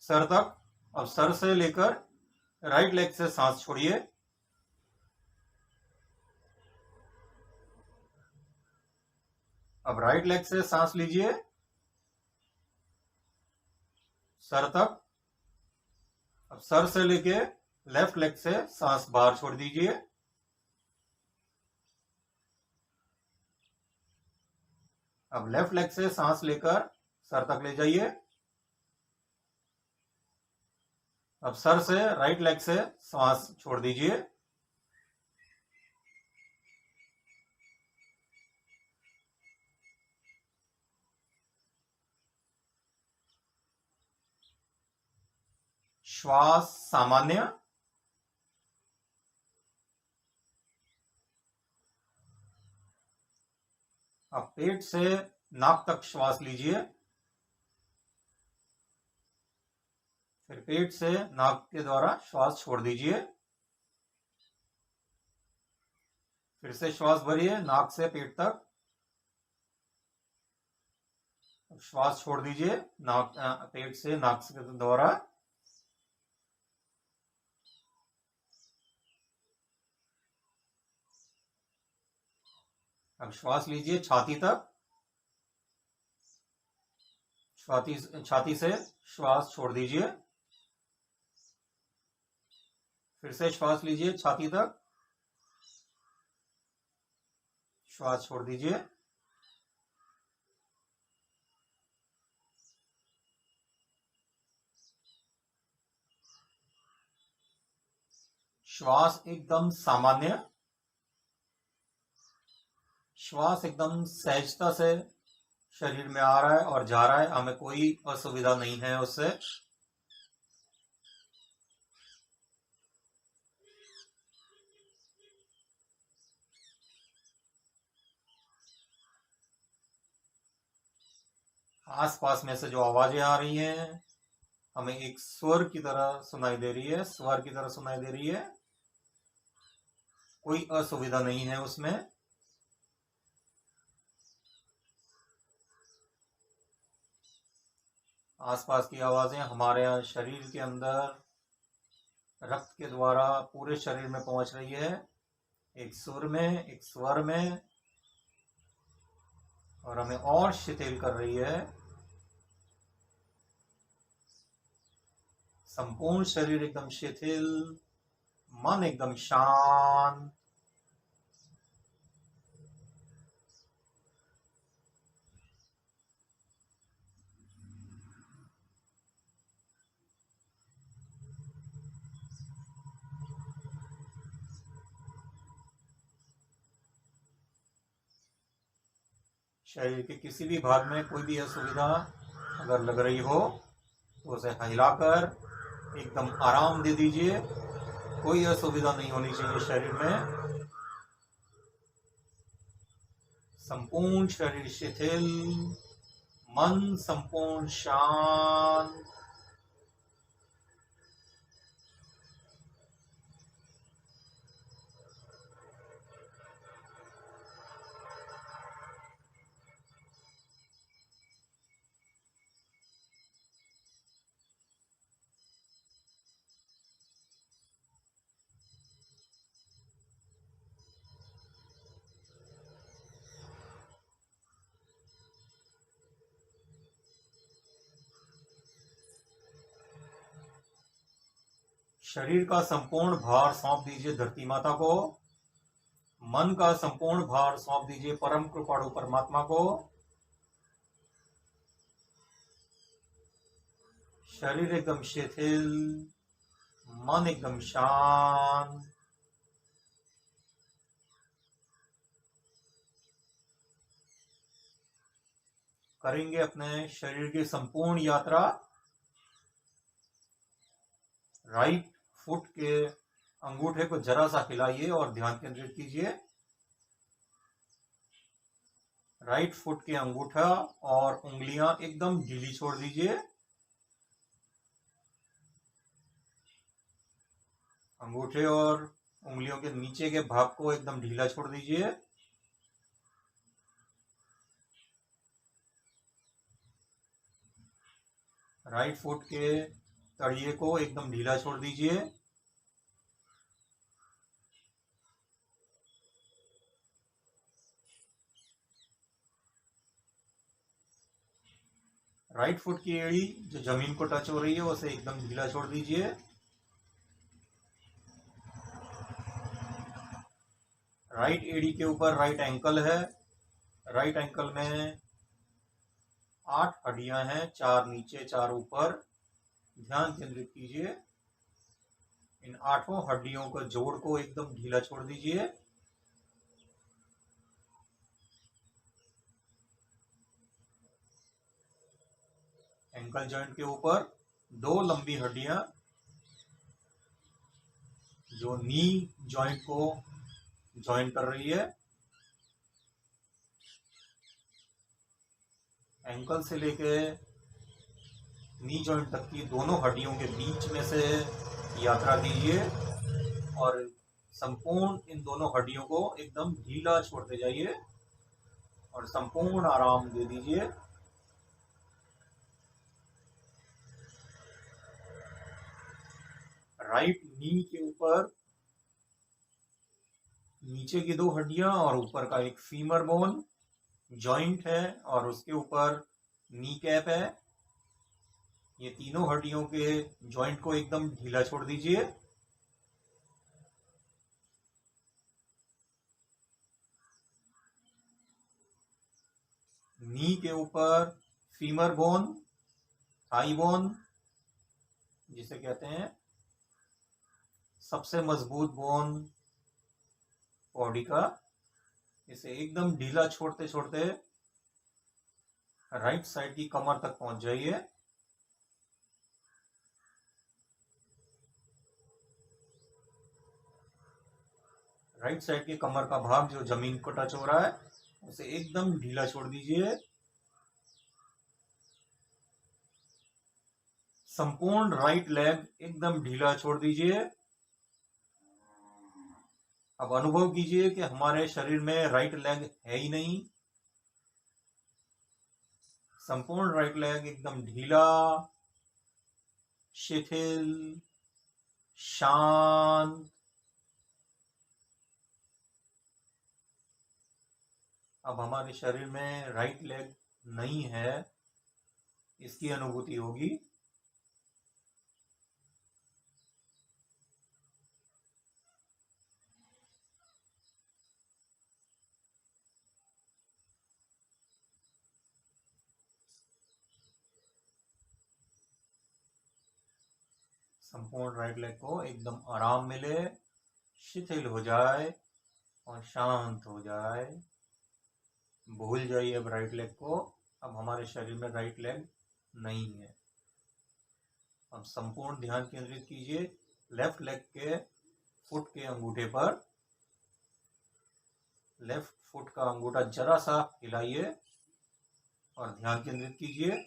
सर तक। अब सर से लेकर राइट लेग से सांस छोड़िए। अब राइट लेग से सांस लीजिए सर तक। अब सर से लेके लेफ्ट लेग से सांस बाहर छोड़ दीजिए। अब लेफ्ट लेग से सांस लेकर सर तक ले जाइए। अब सर से राइट लेग से सांस छोड़ दीजिए। श्वास सामान्य। अब पेट से नाक तक श्वास लीजिए, फिर पेट से नाक के द्वारा श्वास छोड़ दीजिए। फिर से श्वास भरिए नाक से पेट तक। श्वास छोड़ दीजिए नाक, पेट से नाक के द्वारा। अब श्वास लीजिए छाती तक। छाती से श्वास छोड़ दीजिए। फिर से श्वास लीजिए छाती तक, श्वास छोड़ दीजिए। श्वास एकदम सामान्य। श्वास एकदम सहजता से शरीर में आ रहा है और जा रहा है, हमें कोई असुविधा नहीं है उससे। आसपास में से जो आवाजें आ रही हैं हमें एक स्वर की तरह सुनाई दे रही है, स्वर की तरह सुनाई दे रही है, कोई असुविधा नहीं है उसमें। आसपास की आवाजें हमारे यहाँ शरीर के अंदर रक्त के द्वारा पूरे शरीर में पहुंच रही है, एक सुर में, एक स्वर में, और हमें और शिथिल कर रही है। संपूर्ण शरीर एकदम शिथिल, मन एकदम शांत। शरीर के किसी भी भाग में कोई भी असुविधा अगर लग रही हो तो उसे हिलाकर एकदम आराम दे दीजिए। कोई असुविधा नहीं होनी चाहिए शरीर में। संपूर्ण शरीर शिथिल, मन संपूर्ण शांत। शरीर का संपूर्ण भार सौंप दीजिए धरती माता को। मन का संपूर्ण भार सौंप दीजिए परम कृपाणु परमात्मा को। शरीर एकदम शिथिल, मन एकदम शांत। करेंगे अपने शरीर की संपूर्ण यात्रा। राइट फुट के अंगूठे को जरा सा हिलाइए और ध्यान केंद्रित कीजिए। राइट फुट के अंगूठा और उंगलियां एकदम ढीली छोड़ दीजिए। अंगूठे और उंगलियों के नीचे के भाग को एकदम ढीला छोड़ दीजिए। राइट फुट के तड़िए को एकदम ढीला छोड़ दीजिए। राइट फुट की एड़ी जो जमीन को टच हो रही है उसे एकदम ढीला छोड़ दीजिए। राइट एड़ी के ऊपर राइट एंकल है। राइट एंकल में 8 हड्डियां हैं, 4 नीचे 4 ऊपर। ध्यान केंद्रित कीजिए। इन 8 हड्डियों का जोड़ को एकदम ढीला छोड़ दीजिए। एंकल जॉइंट के ऊपर 2 लंबी हड्डियां जो नी जॉइंट को ज्वाइन कर रही है। एंकल से लेके नी जॉइंट तक की दोनों हड्डियों के बीच में से यात्रा कीजिए और संपूर्ण इन दोनों हड्डियों को एकदम ढीला छोड़ते जाइए और संपूर्ण आराम दे दीजिए। राइट नी के ऊपर नीचे की 2 हड्डियां और ऊपर का एक फीमर बोन जॉइंट है और उसके ऊपर नी कैप है। ये तीनों हड्डियों के जॉइंट को एकदम ढीला छोड़ दीजिए। नी के ऊपर फीमर बोन, थाई बोन जिसे कहते हैं सबसे मजबूत बोन बॉडी का, इसे एकदम ढीला छोड़ते छोड़ते राइट साइड की कमर तक पहुंच जाइए। राइट साइड की कमर का भाग जो जमीन को टच हो रहा है उसे एकदम ढीला छोड़ दीजिए। संपूर्ण राइट लेग एकदम ढीला छोड़ दीजिए। अब अनुभव कीजिए कि हमारे शरीर में राइट लेग है ही नहीं। संपूर्ण राइट लेग एकदम ढीला, शिथिल, शांत। अब हमारे शरीर में राइट लेग नहीं है, इसकी अनुभूति होगी। संपूर्ण राइट लेग को एकदम आराम मिले, शिथिल हो जाए और शांत हो जाए। भूल जाइए अब राइट लेग को। अब हमारे शरीर में राइट लेग नहीं है। अब संपूर्ण ध्यान केंद्रित कीजिए लेफ्ट लेग के फुट के अंगूठे पर। लेफ्ट फुट का अंगूठा जरा सा हिलाइए और ध्यान केंद्रित कीजिए।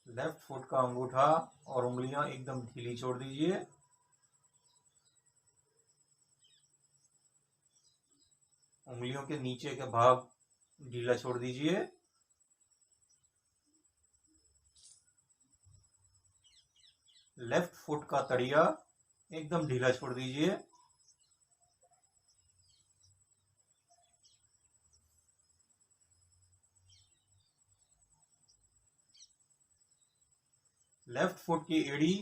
लेफ्ट फुट का अंगूठा और उंगलियां एकदम ढीली छोड़ दीजिए। उंगलियों के नीचे के भाग ढीला छोड़ दीजिए। लेफ्ट फुट का तड़िया एकदम ढीला छोड़ दीजिए। लेफ्ट फुट की एड़ी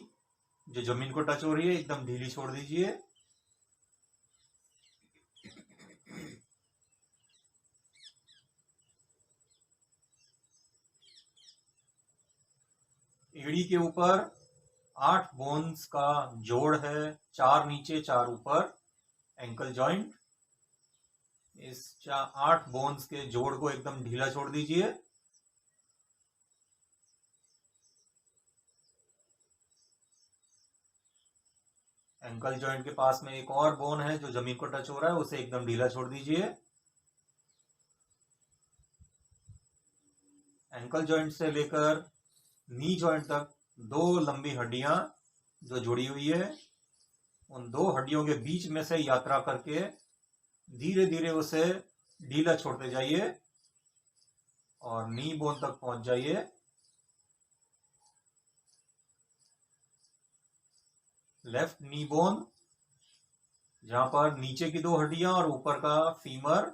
जो जमीन को टच हो रही है एकदम ढीली छोड़ दीजिए। एड़ी के ऊपर 8 बोन्स का जोड़ है, 4 नीचे 4 ऊपर, एंकल जॉइंट। इस 8 बोन्स के जोड़ को एकदम ढीला छोड़ दीजिए। एंकल जॉइंट के पास में एक और बोन है जो जमीन को टच हो रहा है, उसे एकदम ढीला छोड़ दीजिए। एंकल जॉइंट से लेकर नी जॉइंट तक 2 लंबी हड्डियां जो जुड़ी हुई है, उन 2 हड्डियों के बीच में से यात्रा करके धीरे धीरे उसे ढीला छोड़ते जाइए और नी बोन तक पहुंच जाइए। लेफ्ट नी बोन, जहां पर नीचे की 2 हड्डियां और ऊपर का फीमर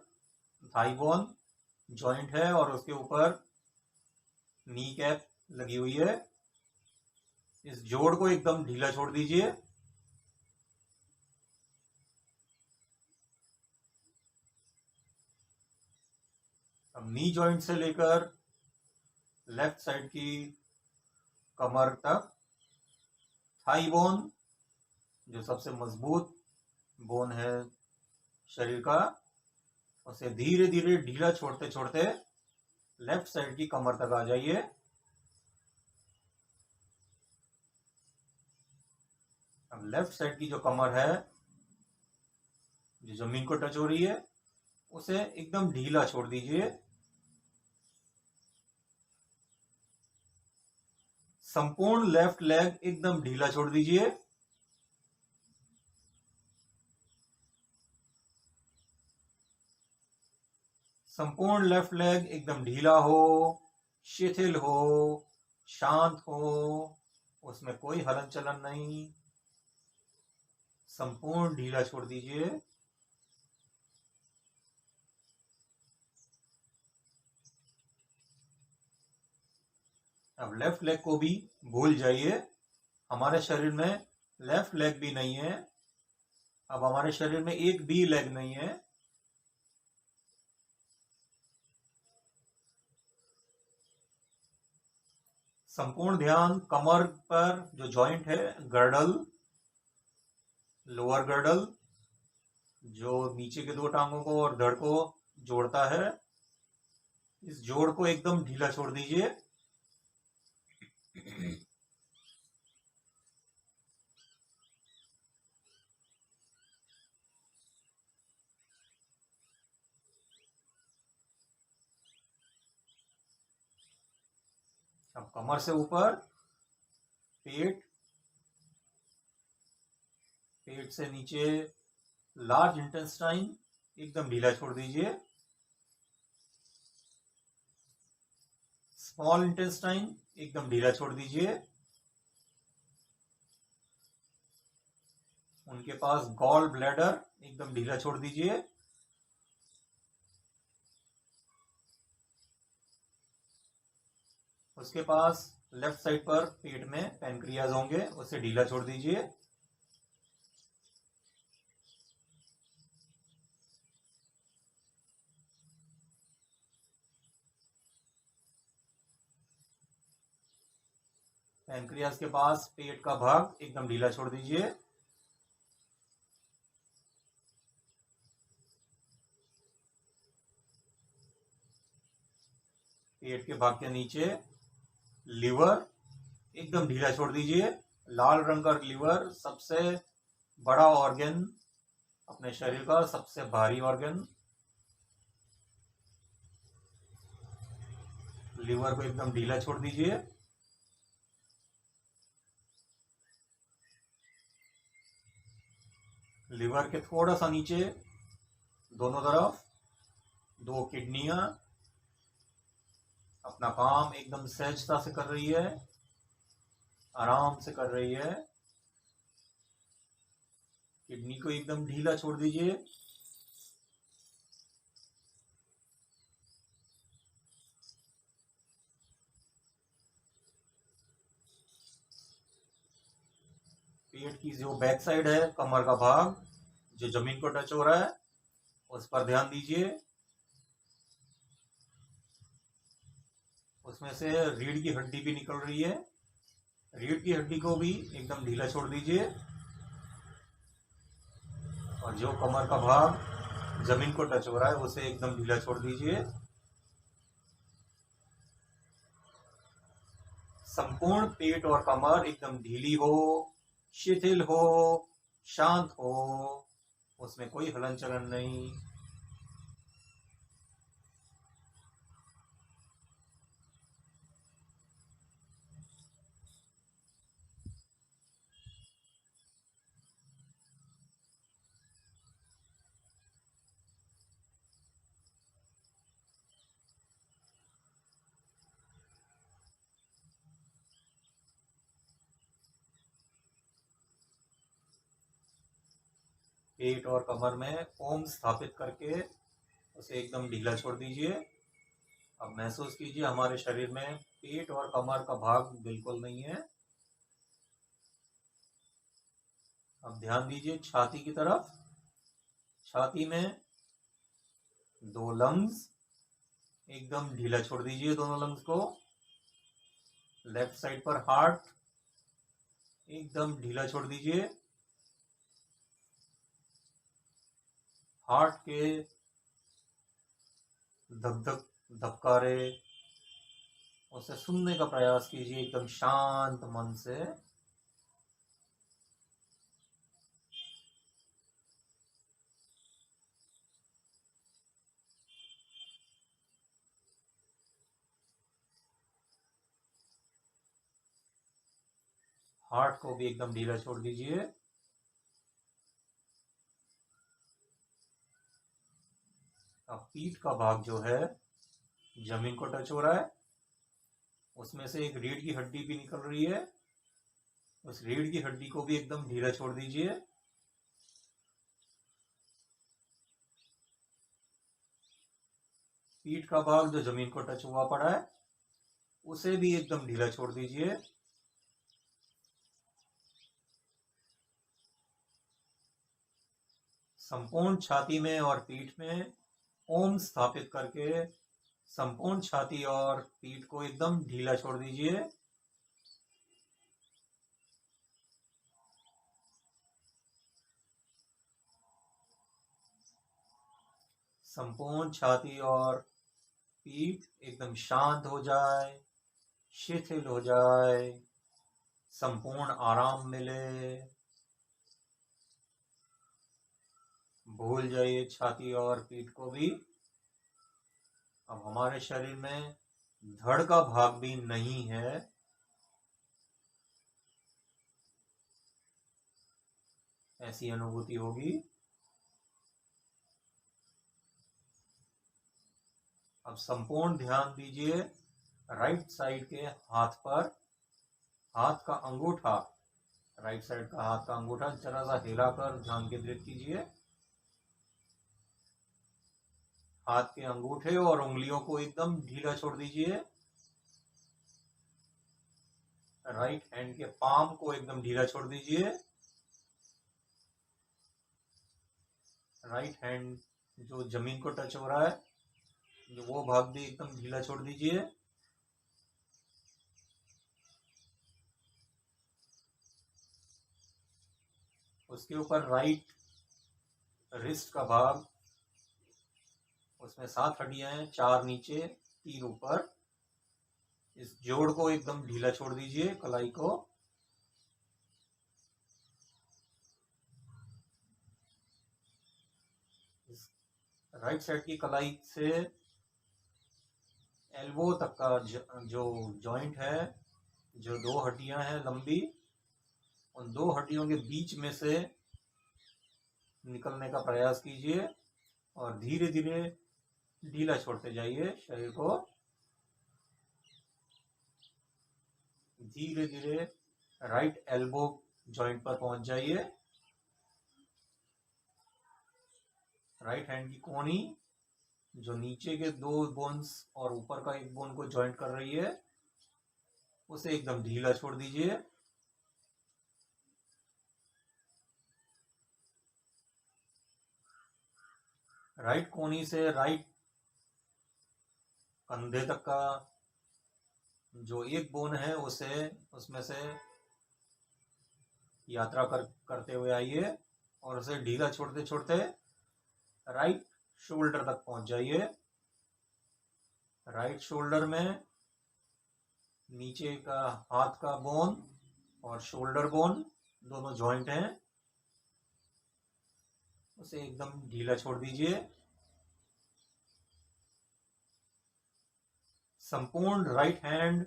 थाई बोन जॉइंट है और उसके ऊपर नी कैप लगी हुई है। इस जोड़ को एकदम ढीला छोड़ दीजिए। अब नी जॉइंट से लेकर लेफ्ट साइड की कमर तक थाई बोन, जो सबसे मजबूत बोन है शरीर का, उसे धीरे धीरे ढीला छोड़ते छोड़ते लेफ्ट साइड की कमर तक आ जाइए। अब लेफ्ट साइड की जो कमर है जो जमीन को टच हो रही है, उसे एकदम ढीला छोड़ दीजिए। संपूर्ण लेफ्ट लेग एकदम ढीला छोड़ दीजिए। संपूर्ण लेफ्ट लेग एकदम ढीला हो, शिथिल हो, शांत हो, उसमें कोई हलन चलन नहीं। संपूर्ण ढीला छोड़ दीजिए। अब लेफ्ट लेग को भी भूल जाइए। हमारे शरीर में लेफ्ट लेग भी नहीं है। अब हमारे शरीर में एक भी लेग नहीं है। संपूर्ण ध्यान कमर पर जो जॉइंट है, गर्डल, लोअर गर्डल, जो नीचे के 2 टांगों को और धड़ को जोड़ता है, इस जोड़ को एकदम ढीला छोड़ दीजिए। अब कमर से ऊपर पेट, पेट से नीचे लार्ज इंटेस्टाइन एकदम ढीला छोड़ दीजिए। स्मॉल इंटेस्टाइन एकदम ढीला छोड़ दीजिए। उनके पास गॉल ब्लैडर एकदम ढीला छोड़ दीजिए। उसके पास लेफ्ट साइड पर पेट में पैनक्रियाज होंगे, उसे ढीला छोड़ दीजिए। पैनक्रियाज के पास पेट का भाग एकदम ढीला छोड़ दीजिए। पेट के भाग के नीचे लिवर एकदम ढीला छोड़ दीजिए। लाल रंग का लिवर सबसे बड़ा ऑर्गन, अपने शरीर का सबसे भारी ऑर्गन। लिवर को एकदम ढीला छोड़ दीजिए। लिवर के थोड़ा सा नीचे दोनों तरफ दो किडनियां अपना काम एकदम सहजता से कर रही है, आराम से कर रही है। किडनी को एकदम ढीला छोड़ दीजिए। पेट की जो बैक साइड है, कमर का भाग जो जमीन को टच हो रहा है, उस पर ध्यान दीजिए। उसमें से रीढ़ की हड्डी भी निकल रही है। रीढ़ की हड्डी को भी एकदम ढीला छोड़ दीजिए। और जो कमर का भाग जमीन को टच हो रहा है, उसे एकदम ढीला छोड़ दीजिए। संपूर्ण पेट और कमर एकदम ढीली हो, शिथिल हो, शांत हो, उसमें कोई हलन चलन नहीं। पेट और कमर में ओम स्थापित करके उसे एकदम ढीला छोड़ दीजिए। अब महसूस कीजिए हमारे शरीर में पेट और कमर का भाग बिल्कुल नहीं है। अब ध्यान दीजिए छाती की तरफ। छाती में दो लंग्स एकदम ढीला छोड़ दीजिए, दोनों लंग्स को। लेफ्ट साइड पर हार्ट एकदम ढीला छोड़ दीजिए। हार्ट के धक धक धबकारे, उसे सुनने का प्रयास कीजिए एकदम शांत मन से। हार्ट को भी एकदम ढीला छोड़ दीजिए। अब पीठ का भाग जो है जमीन को टच हो रहा है, उसमें से एक रीढ़ की हड्डी भी निकल रही है। उस रीढ़ की हड्डी को भी एकदम ढीला छोड़ दीजिए। पीठ का भाग जो जमीन को टच हुआ पड़ा है, उसे भी एकदम ढीला छोड़ दीजिए। संपूर्ण छाती में और पीठ में ओम स्थापित करके संपूर्ण छाती और पीठ को एकदम ढीला छोड़ दीजिए। संपूर्ण छाती और पीठ एकदम शांत हो जाए, शिथिल हो जाए, संपूर्ण आराम मिले। भूल जाइए छाती और पीठ को भी। अब हमारे शरीर में धड़ का भाग भी नहीं है, ऐसी अनुभूति होगी। अब संपूर्ण ध्यान दीजिए राइट साइड के हाथ पर। हाथ का अंगूठा, राइट साइड का हाथ का अंगूठा जरा सा हिलाकर ध्यान केंद्रित कीजिए। हाथ के अंगूठे और उंगलियों को एकदम ढीला छोड़ दीजिए। राइट हैंड के पाम को एकदम ढीला छोड़ दीजिए। राइट हैंड जो जमीन को टच हो रहा है, जो वो भाग भी एकदम ढीला छोड़ दीजिए। उसके ऊपर राइट रिस्ट का भाग, उसमें 7 हड्डियां हैं, 4 नीचे 3 ऊपर। इस जोड़ को एकदम ढीला छोड़ दीजिए, कलाई को। इस राइट साइड की कलाई से एल्बो तक का जो जॉइंट है, जो 2 हड्डियां हैं लंबी, उन 2 हड्डियों के बीच में से निकलने का प्रयास कीजिए और धीरे धीरे ढीला छोड़ते जाइए शरीर को। धीरे धीरे राइट एल्बो जॉइंट पर पहुंच जाइए। राइट हैंड की कोहनी जो नीचे के 2 बोन्स और ऊपर का 1 बोन को जॉइंट कर रही है, उसे एकदम ढीला छोड़ दीजिए। राइट कोहनी से राइट कंधे तक का जो 1 बोन है, उसमें से यात्रा करते हुए आइए और उसे ढीला छोड़ते छोड़ते राइट शोल्डर तक पहुंच जाइए। राइट शोल्डर में नीचे का हाथ का बोन और शोल्डर बोन दोनों जॉइंट हैं, उसे एकदम ढीला छोड़ दीजिए। संपूर्ण राइट हैंड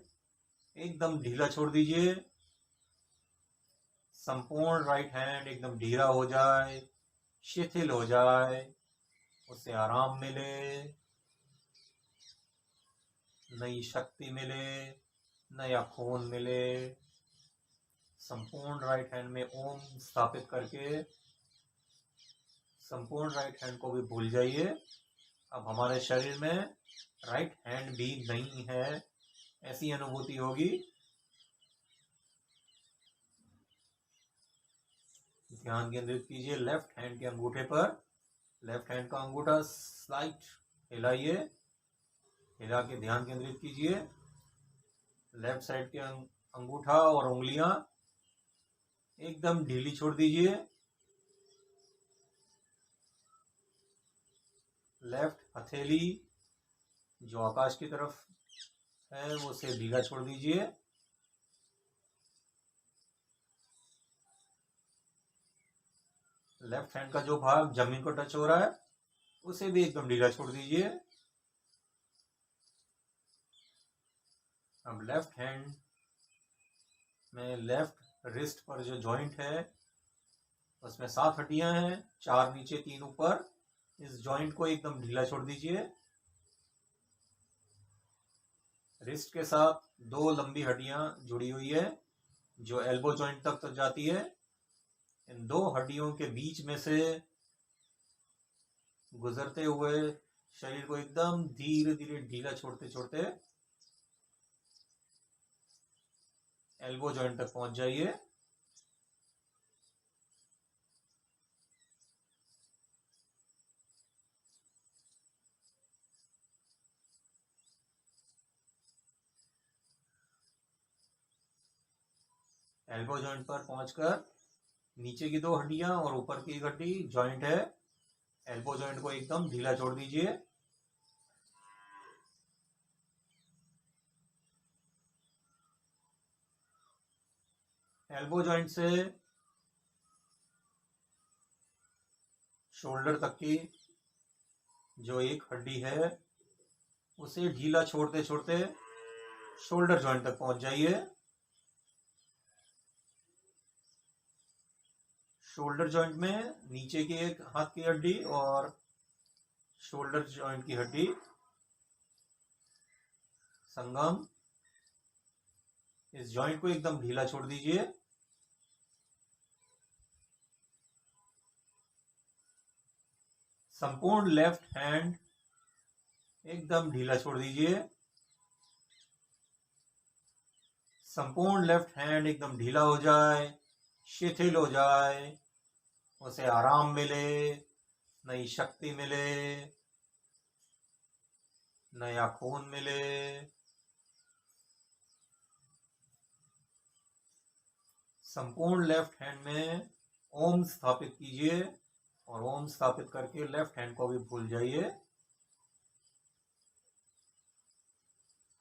एकदम ढीला छोड़ दीजिए। संपूर्ण राइट हैंड एकदम ढीला हो जाए, शिथिल हो जाए, उसे आराम मिले, नई शक्ति मिले, नया खून मिले। संपूर्ण राइट हैंड में ओम स्थापित करके संपूर्ण राइट हैंड को भी भूल जाइए। अब हमारे शरीर में राइट हैंड भी नहीं है, ऐसी अनुभूति होगी। ध्यान केंद्रित कीजिए लेफ्ट हैंड के अंगूठे पर। लेफ्ट हैंड का अंगूठा स्लाइट हिलाइए, हिला के ध्यान केंद्रित कीजिए। लेफ्ट साइड के अंगूठा और उंगलियां एकदम ढीली छोड़ दीजिए। लेफ्ट हथेली जो आकाश की तरफ है, वो उसे ढीला छोड़ दीजिए। लेफ्ट हैंड का जो भाग जमीन को टच हो रहा है, उसे भी एकदम ढीला छोड़ दीजिए। अब लेफ्ट हैंड में लेफ्ट रिस्ट पर जो जॉइंट है, उसमें 7 हड्डियां हैं, 4 नीचे 3 ऊपर। इस जॉइंट को एकदम ढीला छोड़ दीजिए। रिस्ट के साथ 2 लंबी हड्डियां जुड़ी हुई है, जो एल्बो जॉइंट तक जाती है। इन 2 हड्डियों के बीच में से गुजरते हुए शरीर को एकदम धीरे धीरे ढीला छोड़ते छोड़ते एल्बो जॉइंट तक पहुंच जाइए। एल्बो जॉइंट पर पहुंचकर नीचे की 2 हड्डियां और ऊपर की 1 हड्डी जॉइंट है, एल्बो जॉइंट को एकदम ढीला छोड़ दीजिए। एल्बो जॉइंट से शोल्डर तक की जो 1 हड्डी है, उसे ढीला छोड़ते छोड़ते शोल्डर जॉइंट तक पहुंच जाइए। शोल्डर जॉइंट में नीचे की एक हाथ की हड्डी और शोल्डर जॉइंट की हड्डी संगम, इस जॉइंट को एकदम ढीला छोड़ दीजिए। संपूर्ण लेफ्ट हैंड एकदम ढीला छोड़ दीजिए। संपूर्ण लेफ्ट हैंड एकदम ढीला हो जाए, शिथिल हो जाए, उसे आराम मिले, नई शक्ति मिले, नया खून मिले। संपूर्ण लेफ्ट हैंड में ओम स्थापित कीजिए और ओम स्थापित करके लेफ्ट हैंड को भी भूल जाइए।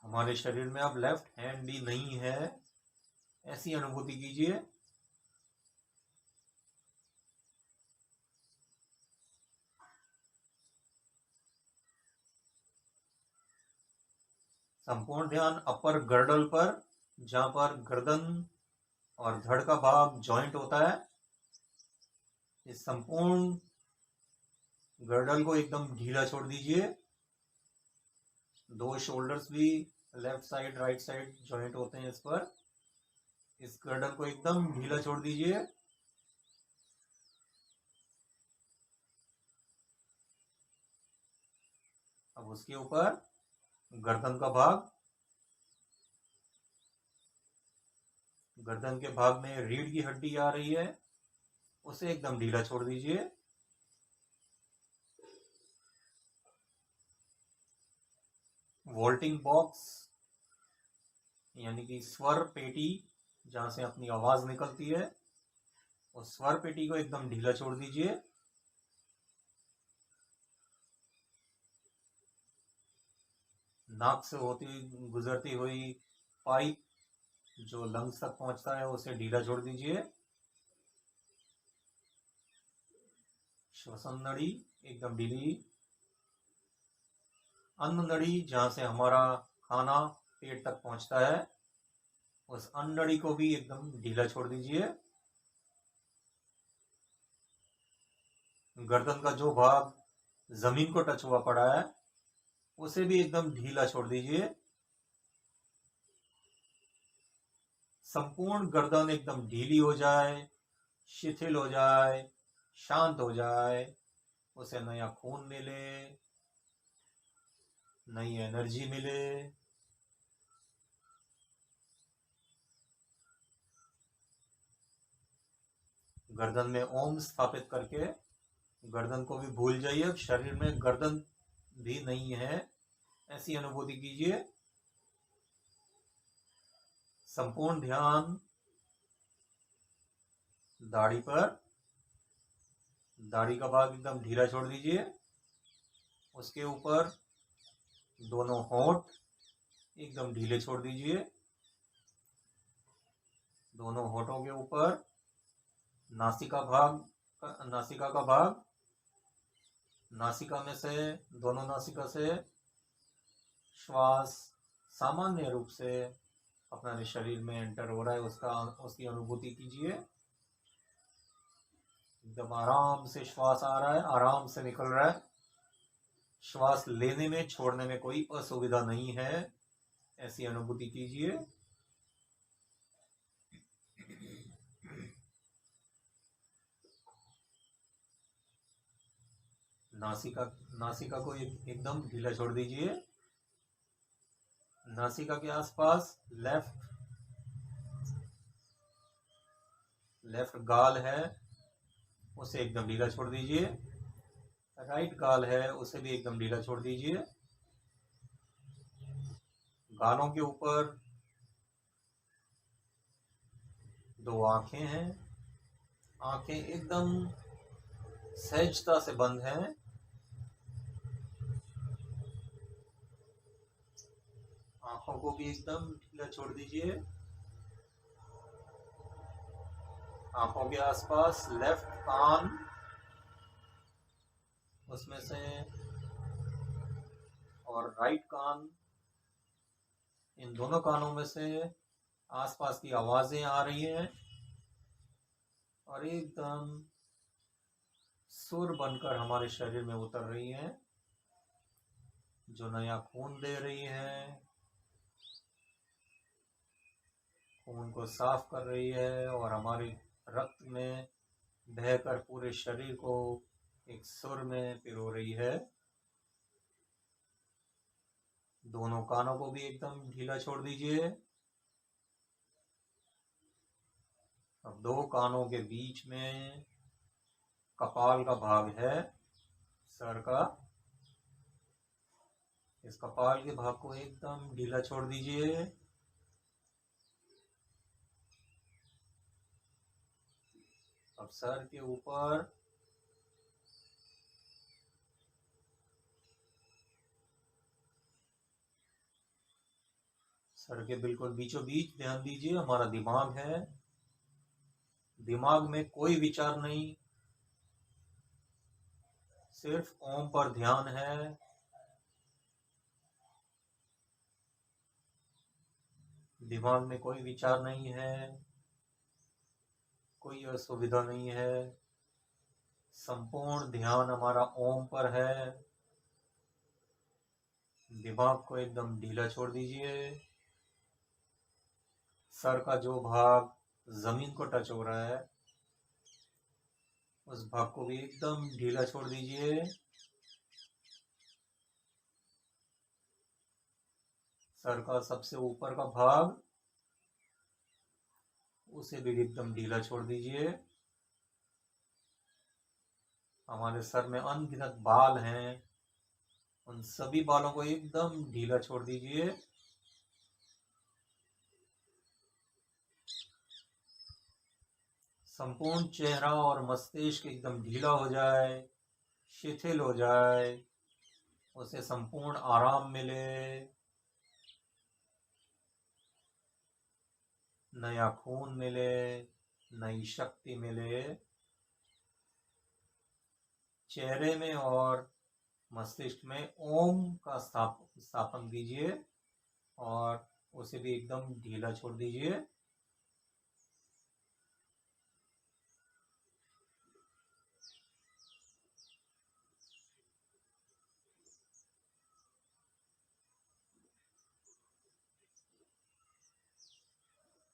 हमारे शरीर में अब लेफ्ट हैंड भी नहीं है, ऐसी अनुभूति कीजिए। संपूर्ण ध्यान अपर गर्दन पर, जहां पर गर्दन और धड़ का भाग जॉइंट होता है। इस संपूर्ण गर्दन को एकदम ढीला छोड़ दीजिए। दो शोल्डर्स भी left side right side joint होते हैं इस पर। इस गर्दन को एकदम ढीला छोड़ दीजिए। अब उसके ऊपर गर्दन का भाग, गर्दन के भाग में रीढ़ की हड्डी आ रही है, उसे एकदम ढीला छोड़ दीजिए। वोल्टिंग बॉक्स यानी कि स्वर पेटी, जहां से अपनी आवाज निकलती है, उस स्वर पेटी को एकदम ढीला छोड़ दीजिए। नाक से होती गुजरती हुई पाइप जो लंग्स तक पहुंचता है, उसे ढीला छोड़ दीजिए। श्वसन नड़ी एकदम ढीली। अन्न नड़ी, जहां से हमारा खाना पेट तक पहुंचता है, उस अन्न नड़ी को भी एकदम ढीला छोड़ दीजिए। गर्दन का जो भाग जमीन को टच हुआ पड़ा है, उसे भी एकदम ढीला छोड़ दीजिए। संपूर्ण गर्दन एकदम ढीली हो जाए, शिथिल हो जाए, शांत हो जाए, उसे नया खून मिले, नई एनर्जी मिले। गर्दन में ओम स्थापित करके गर्दन को भी भूल जाइए। अब शरीर में गर्दन भी नहीं है, ऐसी अनुभूति कीजिए। संपूर्ण ध्यान दाढ़ी पर, दाढ़ी का भाग एकदम ढीला छोड़ दीजिए। उसके ऊपर दोनों होंठ एकदम ढीले छोड़ दीजिए। दोनों होठों के ऊपर नासिका का भाग, नासिका में से, दोनों नासिका से श्वास सामान्य रूप से अपने शरीर में एंटर हो रहा है, उसकी अनुभूति कीजिए। एकदम आराम से श्वास आ रहा है, आराम से निकल रहा है। श्वास लेने में छोड़ने में कोई असुविधा नहीं है, ऐसी अनुभूति कीजिए। नासिका को एकदम ढीला छोड़ दीजिए। नासिका के आसपास लेफ्ट गाल है, उसे एकदम ढीला छोड़ दीजिए। राइट गाल है, उसे भी एकदम ढीला छोड़ दीजिए। गालों के ऊपर दो आंखें हैं, आंखें एकदम सहजता से बंद हैं। आंखों को भी एकदम ढीला छोड़ दीजिए। आंखों के आसपास लेफ्ट कान, उसमें से और राइट कान इन दोनों कानों में से आसपास की आवाजें आ रही हैं और एकदम सुर बनकर हमारे शरीर में उतर रही हैं, जो नया खून दे रही है, खून को साफ कर रही है और हमारे रक्त में बहकर पूरे शरीर को एक सुर में पिरो रही है। दोनों कानों को भी एकदम ढीला छोड़ दीजिए। अब दो कानों के बीच में कपाल का भाग है, सर का। इस कपाल के भाग को एकदम ढीला छोड़ दीजिए। अब सर के ऊपर सर के बिल्कुल बीचों बीच ध्यान दीजिए, हमारा दिमाग है। दिमाग में कोई विचार नहीं, सिर्फ ओम पर ध्यान है। दिमाग में कोई विचार नहीं है, कोई असुविधा नहीं है। संपूर्ण ध्यान हमारा ओम पर है। दिमाग को एकदम ढीला छोड़ दीजिए। सर का जो भाग जमीन को टच हो रहा है, उस भाग को भी एकदम ढीला छोड़ दीजिए। सर का सबसे ऊपर का भाग, उसे भी एकदम ढीला छोड़ दीजिए। हमारे सर में अनगिनत बाल हैं, उन सभी बालों को एकदम ढीला छोड़ दीजिए। संपूर्ण चेहरा और मस्तिष्क एकदम ढीला हो जाए, शिथिल हो जाए, उसे संपूर्ण आराम मिले, नया खून मिले, नई शक्ति मिले। चेहरे में और मस्तिष्क में ओम का स्थापन कीजिए और उसे भी एकदम ढीला छोड़ दीजिए।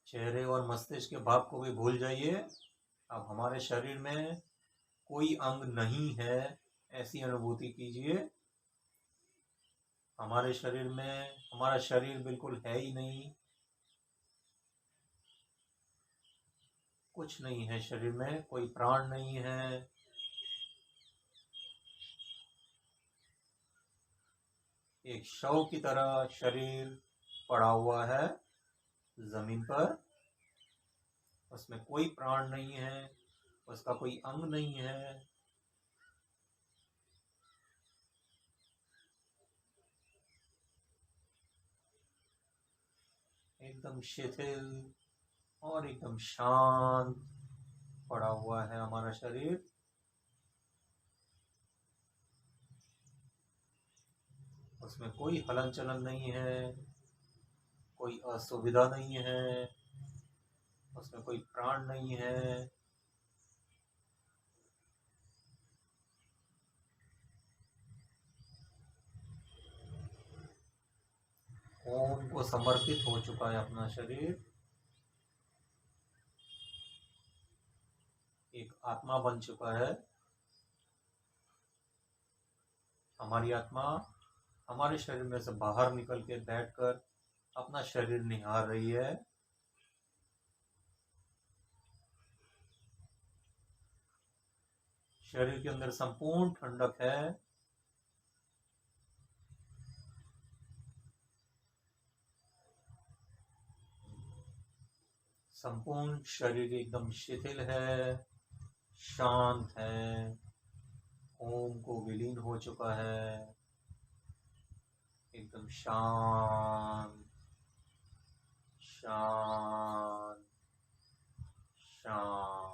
चेहरे और मस्तिष्क के भाग को भी भूल जाइए। अब हमारे शरीर में कोई अंग नहीं है, ऐसी अनुभूति कीजिए। हमारे शरीर में हमारा शरीर बिल्कुल है ही नहीं, कुछ नहीं है शरीर में, कोई प्राण नहीं है। एक शव की तरह शरीर पड़ा हुआ है जमीन पर, उसमें कोई प्राण नहीं है, उसका कोई अंग नहीं है। एकदम शिथिल और एकदम शांत पड़ा हुआ है हमारा शरीर। उसमें कोई हलन चलन नहीं है, कोई असुविधा नहीं है, उसमें कोई प्राण नहीं है। ओम को समर्पित हो चुका है अपना शरीर, एक आत्मा बन चुका है। हमारी आत्मा हमारे शरीर में से बाहर निकल के बैठकर अपना शरीर निहार रही है। शरीर के अंदर संपूर्ण ठंडक है। संपूर्ण शरीर एकदम शिथिल है, शांत है, ओम को विलीन हो चुका है, एकदम शांत शांत शांत।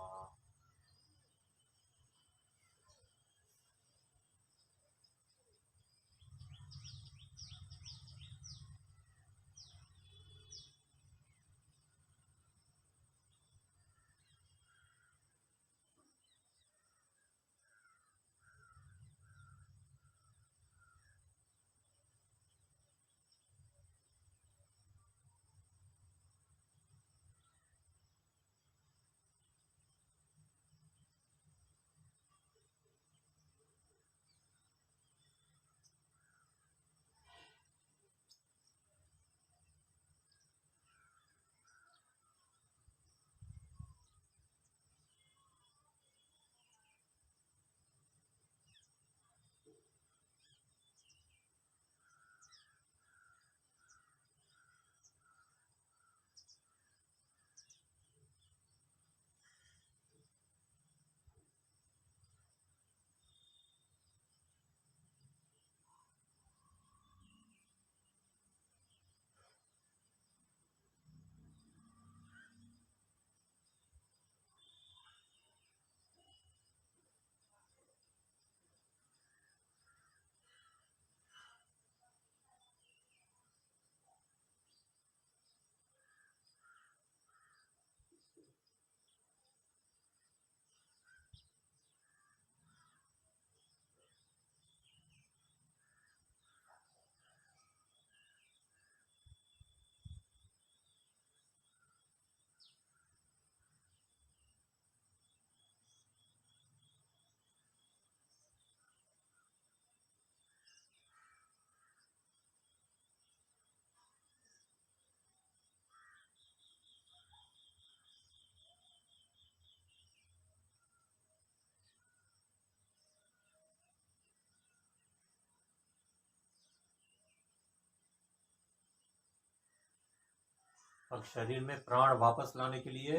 अब शरीर में प्राण वापस लाने के लिए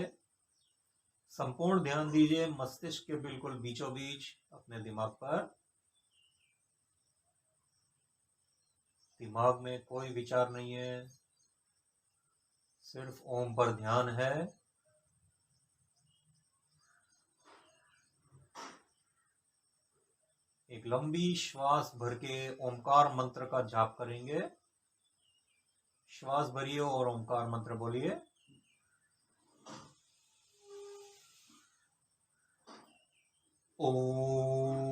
संपूर्ण ध्यान दीजिए मस्तिष्क के बिल्कुल बीचों बीच अपने दिमाग पर। दिमाग में कोई विचार नहीं है, सिर्फ ओम पर ध्यान है। एक लंबी श्वास भर के ओमकार मंत्र का जाप करेंगे। श्वास भरिए और ओमकार मंत्र बोलिए। ओम।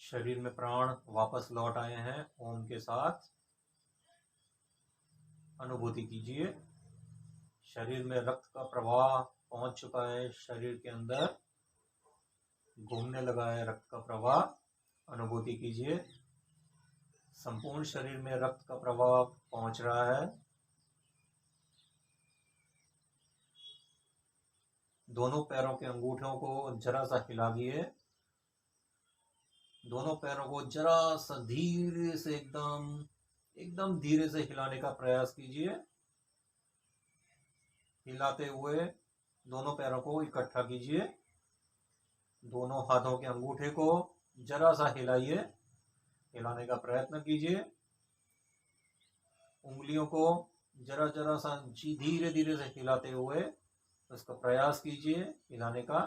शरीर में प्राण वापस लौट आए हैं ओम के साथ। अनुभूति कीजिए शरीर में रक्त का प्रवाह पहुंच चुका है, शरीर के अंदर घूमने लगा है रक्त का प्रवाह। अनुभूति कीजिए संपूर्ण शरीर में रक्त का प्रवाह पहुंच रहा है। दोनों पैरों के अंगूठों को जरा सा हिलाइए। दोनों पैरों को जरा सा धीरे से एकदम धीरे से हिलाने का प्रयास कीजिए। हिलाते हुए दोनों पैरों को इकट्ठा कीजिए। दोनों हाथों के अंगूठे को जरा सा हिलाइए, हिलाने का प्रयत्न कीजिए। उंगलियों को जरा जरा सा धीरे धीरे से हिलाते हुए उसका प्रयास कीजिए हिलाने का,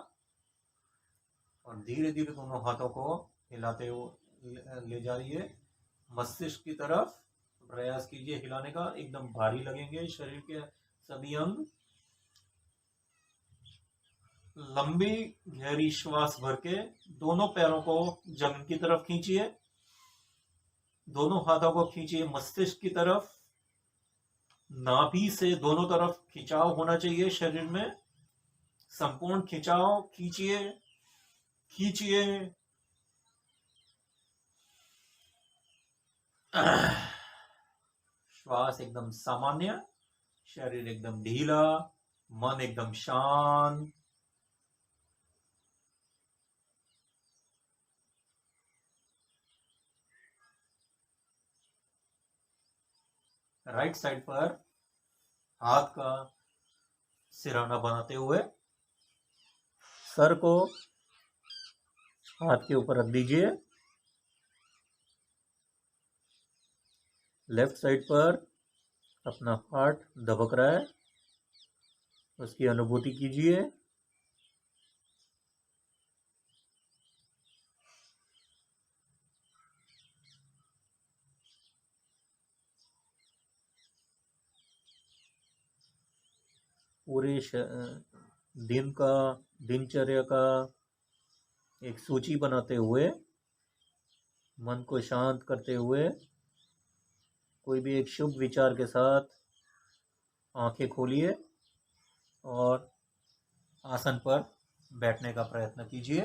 और धीरे धीरे दोनों हाथों को हिलाते हुए ले जाइए मस्तिष्क की तरफ। प्रयास कीजिए हिलाने का, एकदम भारी लगेंगे शरीर के सभी अंग। लंबी गहरी श्वास भर के दोनों पैरों को जमीन की तरफ खींचिए। दोनों हाथों को खींचिए मस्तिष्क की तरफ। नाभि से दोनों तरफ खिंचाव होना चाहिए शरीर में, संपूर्ण खिंचाव। खींचिए खींचिए। श्वास एकदम सामान्य, शरीर एकदम ढीला, मन एकदम शांत। राइट साइड पर हाथ का सिरहाना बनाते हुए सर को हाथ के ऊपर रख दीजिए। लेफ्ट साइड पर अपना हार्ट दबक रहा है, उसकी अनुभूति कीजिए। पूरे दिन का दिनचर्या का एक सूची बनाते हुए, मन को शांत करते हुए, कोई भी एक शुभ विचार के साथ आंखें खोलिए और आसन पर बैठने का प्रयत्न कीजिए।